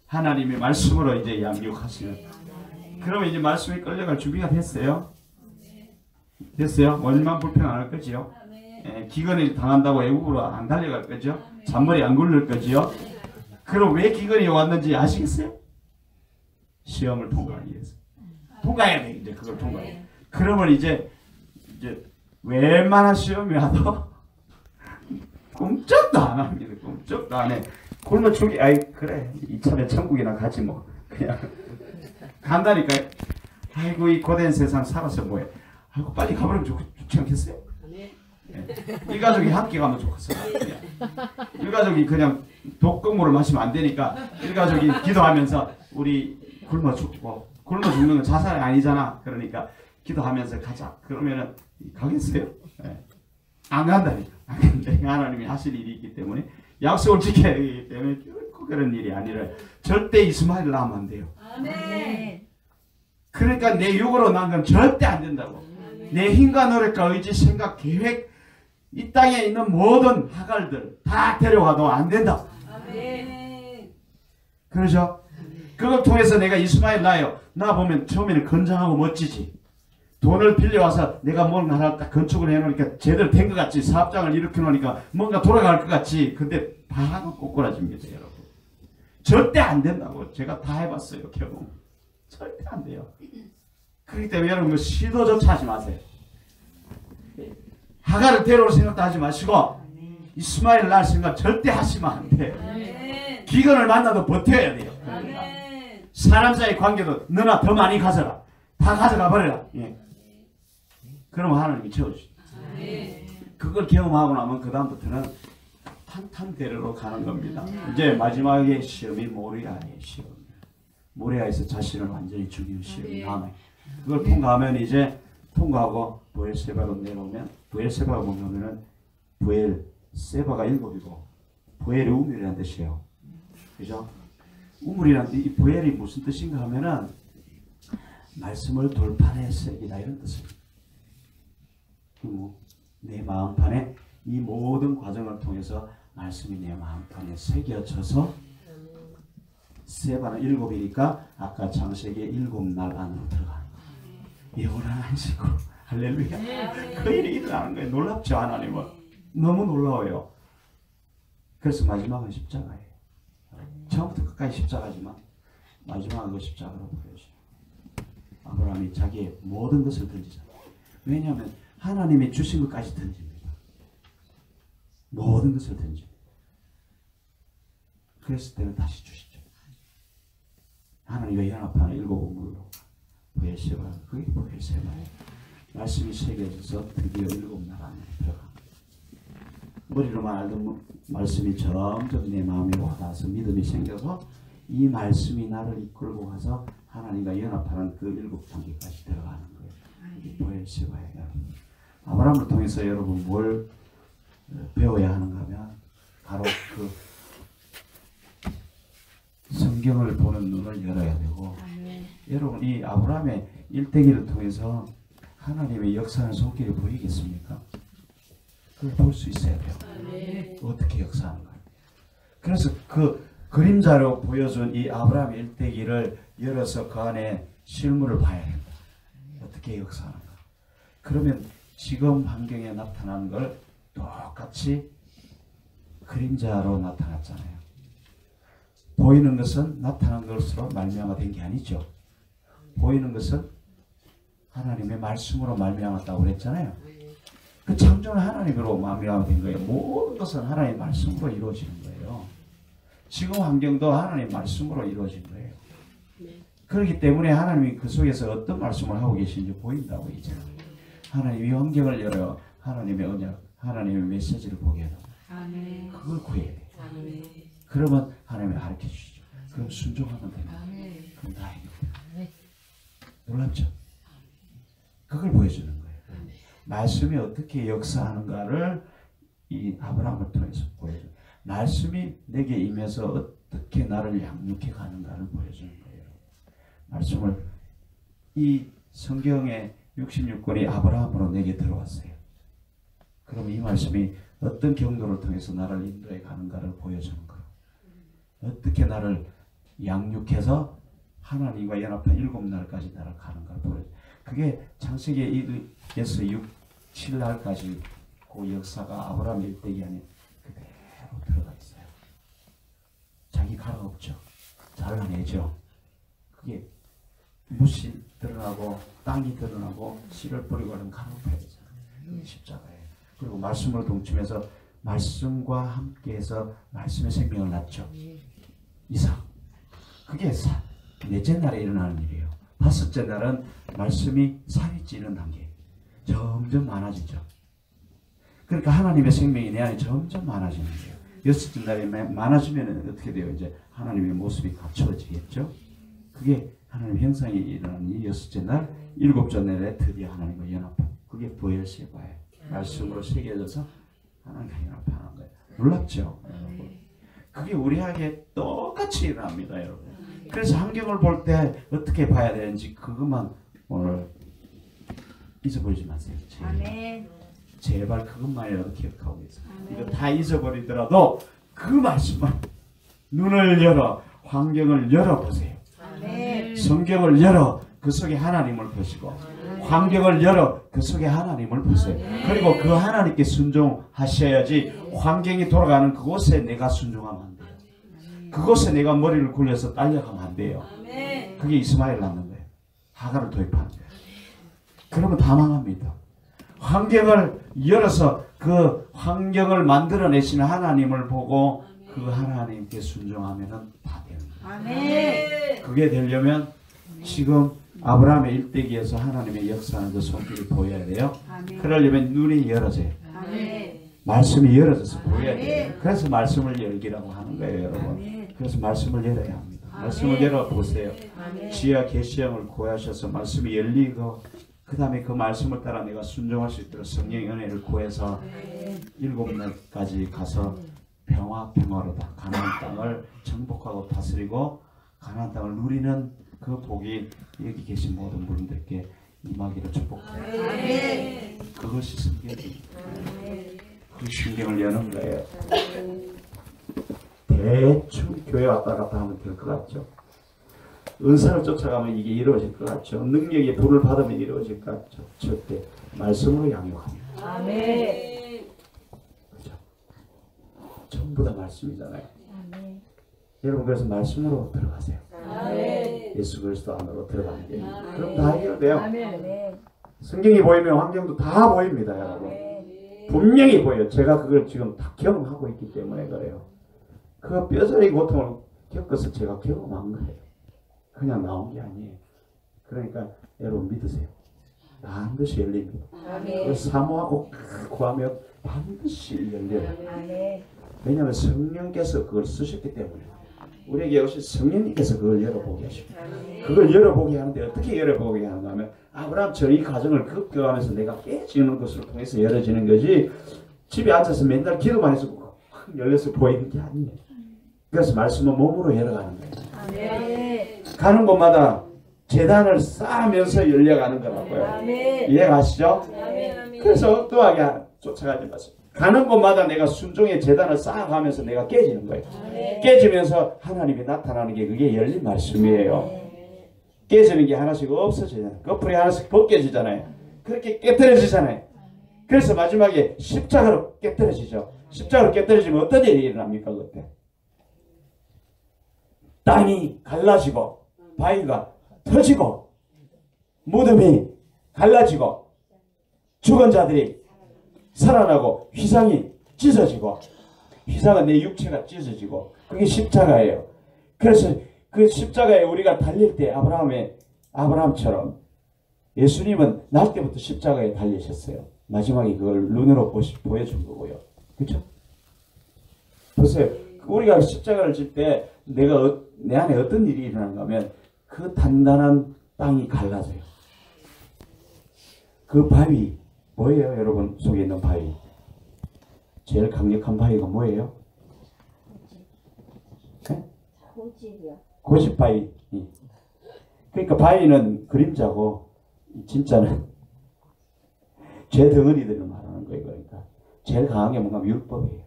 하나님의 말씀으로 이제 양육하시는. 그러면 이제 말씀이 끌려갈 준비가 됐어요? 됐어요? 원망 불평 안 할 거지요? 기근이 당한다고 애국으로 안 달려갈 거죠? 잔머리 안 굴릴 거지요? 그럼 왜 기근이 왔는지 아시겠어요? 시험을 통과하기 위해서. 통과해야 돼. 이제 그걸 통과해. 그러면 이제 웬만한 시험이 와도 꿈쩍도 안 합니다. 꿈쩍도 안 해. 굶어 죽이, 아이, 그래. 이참에 천국이나 가지 뭐. 그냥. 간다니까. 아이고, 이 고된 세상 살아서 뭐해. 아이고, 빨리 가버리면 좋지 않겠어요? 네. 일가족이 함께 가면 좋겠어요. 일가족이 그냥 독극물을 마시면 안 되니까 일가족이 기도하면서 우리 굶어 죽고, 굶어 죽는 건 자살이 아니잖아. 그러니까 기도하면서 가자. 그러면은 가겠어요? 네. 안 간다니까. 안 간다. 하나님이 하실 일이 있기 때문에 약속을 지켜야 되기 때문에 결코 그런 일이 아니라 절대 이스마엘 낳으면 안 돼요. 아멘. 그러니까 내 육으로 난 건 절대 안 된다고. 내 힘과 노력과 의지, 생각, 계획 이 땅에 있는 모든 하갈들 다 데려가도 안 된다. 아멘. 그러죠? 그걸 통해서 내가 이스마엘 낳아요. 나 보면 처음에는 건장하고 멋지지. 돈을 빌려와서 내가 뭔가 하나 딱 건축을 해놓으니까 제대로 된 것 같지. 사업장을 일으켜 놓으니까 뭔가 돌아갈 것 같지. 근데 다 꼬꾸라집니다, 여러분. 절대 안 된다고. 제가 다 해봤어요, 경험. 절대 안 돼요. 그렇기 때문에 여러분 시도조차 하지 마세요. 하갈을 데려올 생각도 하지 마시고 이스마엘 낳을 생각 절대 하시면 안 돼요. 기근을 만나도 버텨야 돼요. 그러니까. 사람 사이 관계도 너나 더 많이 가져라. 다 가져가 버려라. 예. 그러면 하나님이 채워주죠. 그걸 경험하고 나면 그 다음부터는 탄탄대로로 가는 겁니다. 이제 마지막에 시험이 모리아의 시험. 모리아에서 자신을 완전히 죽이는 시험이 남아요. 그걸 통과하면 이제 통과하고 부엘세바로 내려오면 부엘세바가 뭐냐면은 부엘세바가 7이고 부엘이 우물이라는 뜻이에요. 그죠? 우물이라는 뜻, 이 부엘이 무슨 뜻인가 하면은 말씀을 돌판에 새기다 이런 뜻입니다. 내 마음판에 이 모든 과정을 통해서 말씀이 내 마음판에 새겨져서 세바는 7이니까 아까 창세기의 7날 안으로 들어가는 거예요. 영원한 안식으로. 할렐루야. 그 일이 일어나는 거예요. 놀랍죠 하나님은. 너무 놀라워요. 그래서 마지막은 십자가예요. 처음부터 끝까지 십자가지만 마지막은 그 십자가로 보여줘요. 아브라함이 자기의 모든 것을 던지잖아요. 왜냐하면 하나님이 주신 것까지 던집니다. 모든 것을 던집니다. 그랬을 때는 다시 주시죠. 하나님과 연합하는 7 우물로 부엘세바, 그게 부엘세바예요. 말씀이 새겨져서 드디어 7날 안에 들어갑니다. 머리로만 알던 말씀이 점점 내 마음에 와닿아서 믿음이 생겨서 이 말씀이 나를 이끌고 가서 하나님과 연합하는 그 7단계까지 들어가는 거예요. 이게 부엘세바예요. 아브라함을 통해서 여러분 뭘 배워야 하는가 하면 바로 그 성경을 보는 눈을 열어야 되고, 여러분 이 아브라함의 일대기를 통해서 하나님의 역사하는 손길이 보이겠습니까? 그걸 볼 수 있어야 돼요. 어떻게 역사하는가. 그래서 그 그림자로 보여준 이 아브라함의 일대기를 열어서 그 안에 실물을 봐야 된다. 어떻게 역사하는가. 그러면 지금 환경에 나타나는 걸 똑같이 그림자로 나타났잖아요. 보이는 것은 나타난 것으로 말미암아 된 게 아니죠. 보이는 것은 하나님의 말씀으로 말미암았다고 그랬잖아요. 그 창조는 하나님으로 말미암아 된 거예요. 모든 것은 하나님의 말씀으로 이루어지는 거예요. 지금 환경도 하나님의 말씀으로 이루어진 거예요. 그렇기 때문에 하나님이 그 속에서 어떤 말씀을 하고 계신지 보인다고 이제. 하나님이 환경을 열어 하나님의 언약, 하나님의 메시지를 보게 해요. 그걸 구해야 돼요. 그러면 하나님이 가르쳐 주시죠. 그럼 순종하면 됩니다. 그럼 다행입니다. 놀랍죠? 그걸 보여주는 거예요. 말씀이 어떻게 역사하는가를 이 아브라함을 통해서 보여줘요. 말씀이 내게 임해서 어떻게 나를 양육해 가는가를 보여주는 거예요. 말씀을 이 성경의 66권이 아브라함으로 내게 들어왔어요. 그럼 이 말씀이 어떤 경로를 통해서 나를 인도해 가는가를 보여주는 거예요. 어떻게 나를 양육해서 하나님과 연합한 7날까지 나를 가는가를 보여줘요. 그게 창세기 1에서 6, 7날까지 그 역사가 아브라함 일대기 안에 그대로 들어가 있어요. 자기 가락 없죠. 잘라내죠. 그게 무시 드러나고 땅이 드러나고 씨를 뿌리고 하는 가로패야 되잖아요. 십자가예요. 그리고 말씀으로 동침해서 말씀과 함께해서 말씀의 생명을 낳죠. 이삭. 그게 넷째 날에 일어나는 일이에요. 다섯째 날은 말씀이 살이 찌는 단계. 점점 많아지죠. 그러니까 하나님의 생명이 내 안에 점점 많아지는 거예요. 여섯째 날에 많아지면 어떻게 돼요? 이제 하나님의 모습이 갖춰지겠죠. 그게 하나님의 형상이 일어나는 이 여섯째 날, 일곱째 날에 드디어 하나님과 연합한. 그게 부엘세바예요. 말씀으로 새겨져서 하나님과 연합하는 거예요. 놀랍죠? 그게 우리에게 똑같이 일어납니다, 여러분. 그래서 환경을 볼 때 어떻게 봐야 되는지 그것만 오늘 잊어버리지 마세요. 제발 그것만이라도 기억하고 있어요. 이거 다 잊어버리더라도 그 말씀만 눈을 열어 환경을 열어보세요. 성경을 열어 그 속에 하나님을 보시고 환경을 열어 그 속에 하나님을 보세요. 그리고 그 하나님께 순종하셔야지 환경이 돌아가는 그곳에 내가 순종하면 안 돼요. 그곳에 내가 머리를 굴려서 딸려가면 안 돼요. 그게 이스마엘 낳는 거예요. 하가를 도입하는 거예요. 그러면 다 망합니다. 환경을 열어서 그 환경을 만들어내시는 하나님을 보고 그 하나님께 순종하면 다 되는 거예요. 그게 되려면 지금 아브라함의 일대기에서 하나님의 역사하는 그 손길이 보여야 돼요. 그러려면 눈이 열어져요. 말씀이 열어져서 보여야 돼요. 그래서 말씀을 열기라고 하는 거예요, 여러분. 그래서 말씀을 열어야 합니다. 말씀을 열어보세요. 아멘. 지혜와 계시형을 구하셔서 말씀이 열리고 그 다음에 그 말씀을 따라 내가 순종할 수 있도록 성령의 은혜를 구해서 7년까지 가서 평화로다 가나안 땅을 정복하고 다스리고 가나안 땅을 누리는 그 복이 여기 계신 모든 분들께 임하기를 축복합니다. 아멘. 그것이 성경입니다. 그 신경을 여는 거예요. 대충 교회 왔다 갔다 하면 될 것 같죠. 은사를 쫓아가면 이게 이루어질 것 같죠. 능력의 불을 받으면 이루어질 것 같죠. 절대 말씀으로 양육합니다. 아멘. 그렇죠? 전부 다 말씀이잖아요. 아멘. 여러분 그래서 말씀으로 들어가세요. 아멘. 예수 그리스도 안으로 들어가는 게 그럼 다 해결돼요. 아멘. 성경이 보이면 환경도 다 보입니다, 여러분. 분명히 보여요. 제가 그걸 지금 다 경험하고 있기 때문에 그래요. 그 뼈저리 고통을 겪어서 제가 경험한 거예요. 그냥 나온 게 아니에요. 그러니까 여러분 믿으세요. 반드시 열립니다. 아멘. 사모하고 구하면 반드시 열려요. 아멘. 왜냐하면 성령께서 그걸 쓰셨기 때문에 우리에게 오신 성령님께서 그걸 열어보게 하십니다. 그걸 열어보게 하는데 어떻게 열어보게 하는가 하면 아브라함처럼 이 과정을 겪어가면서 내가 깨지는 것을 통해서 열어지는 거지 집에 앉아서 맨날 기도만 해서 확 열려서 보이는 게 아니에요. 그래서 말씀은 몸으로 열어가는 거예요. 아멘. 가는 곳마다 재단을 쌓으면서 열려가는 거라고요. 아멘. 이해가시죠? 아멘. 그래서 엉뚱하게 쫓아가지 마세요. 가는 곳마다 내가 순종의 재단을 쌓아가면서 내가 깨지는 거예요. 깨지면서 하나님이 나타나는 게 그게 열린 말씀이에요. 깨지는 게 하나씩 없어지잖아요. 거풀이 하나씩 벗겨지잖아요. 그렇게 깨뜨려지잖아요. 그래서 마지막에 십자가로 깨뜨려지죠. 십자가로 깨뜨려지면 어떤 일이 일어납니까 그때? 땅이 갈라지고 바위가 터지고 무덤이 갈라지고 죽은 자들이 살아나고 휘상이 찢어지고 휘상은 내 육체가 찢어지고 그게 십자가예요. 그래서 그 십자가에 우리가 달릴 때 아브라함처럼 예수님은 날 때부터 십자가에 달리셨어요. 마지막에 그걸 눈으로 보여준 거고요. 그렇죠? 보세요. 우리가 십자가를 질 때 내 안에 어떤 일이 일어나는가 하면 그 단단한 땅이 갈라져요. 그 바위 뭐예요? 여러분 속에 있는 바위 제일 강력한 바위가 뭐예요? 네? 고집이요. 고집바위. 그러니까 바위는 그림자고 진짜는 제 덩어리들을 말하는 거예요. 그러니까 제일 강한 게 뭔가 율법이에요.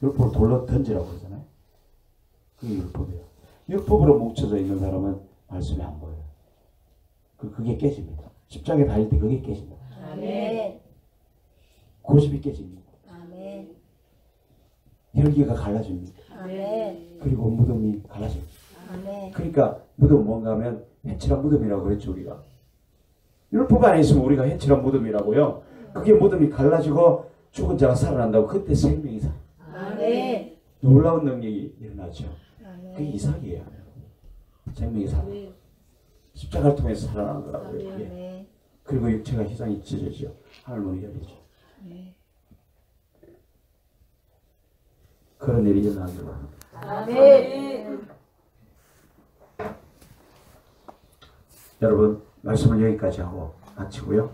율법을 돌로 던지라고 그러잖아요. 그게 율법이에요. 율법으로 뭉쳐져 있는 사람은 말씀이 안 보여요. 그게 깨집니다. 십자가에 달릴 때 그게 깨집니다. 아멘. 고집이 깨집니다. 아멘. 혈기가 갈라집니다. 아멘. 그리고 무덤이 갈라집니다. 아멘. 그러니까 무덤은 뭔가 하면 해칠한 무덤이라고 그랬죠 우리가. 율법 안에 있으면 우리가 해칠한 무덤이라고요. 그게 무덤이 갈라지고 죽은 자가 살아난다고 그때 생명이 살아. 아멘. 놀라운 능력이 일어나죠. 그게 아멘. 이삭이에요. 생명이 살아. 십자가를 통해서 살아나는 거라고요. 그게. 아멘. 그리고 육체가 희상이 찢어지죠. 하늘문이 열리죠. 아멘. 그런 일이 일어나기를 바랍니다. 아멘. 여러분 말씀을 여기까지 하고 마치고요.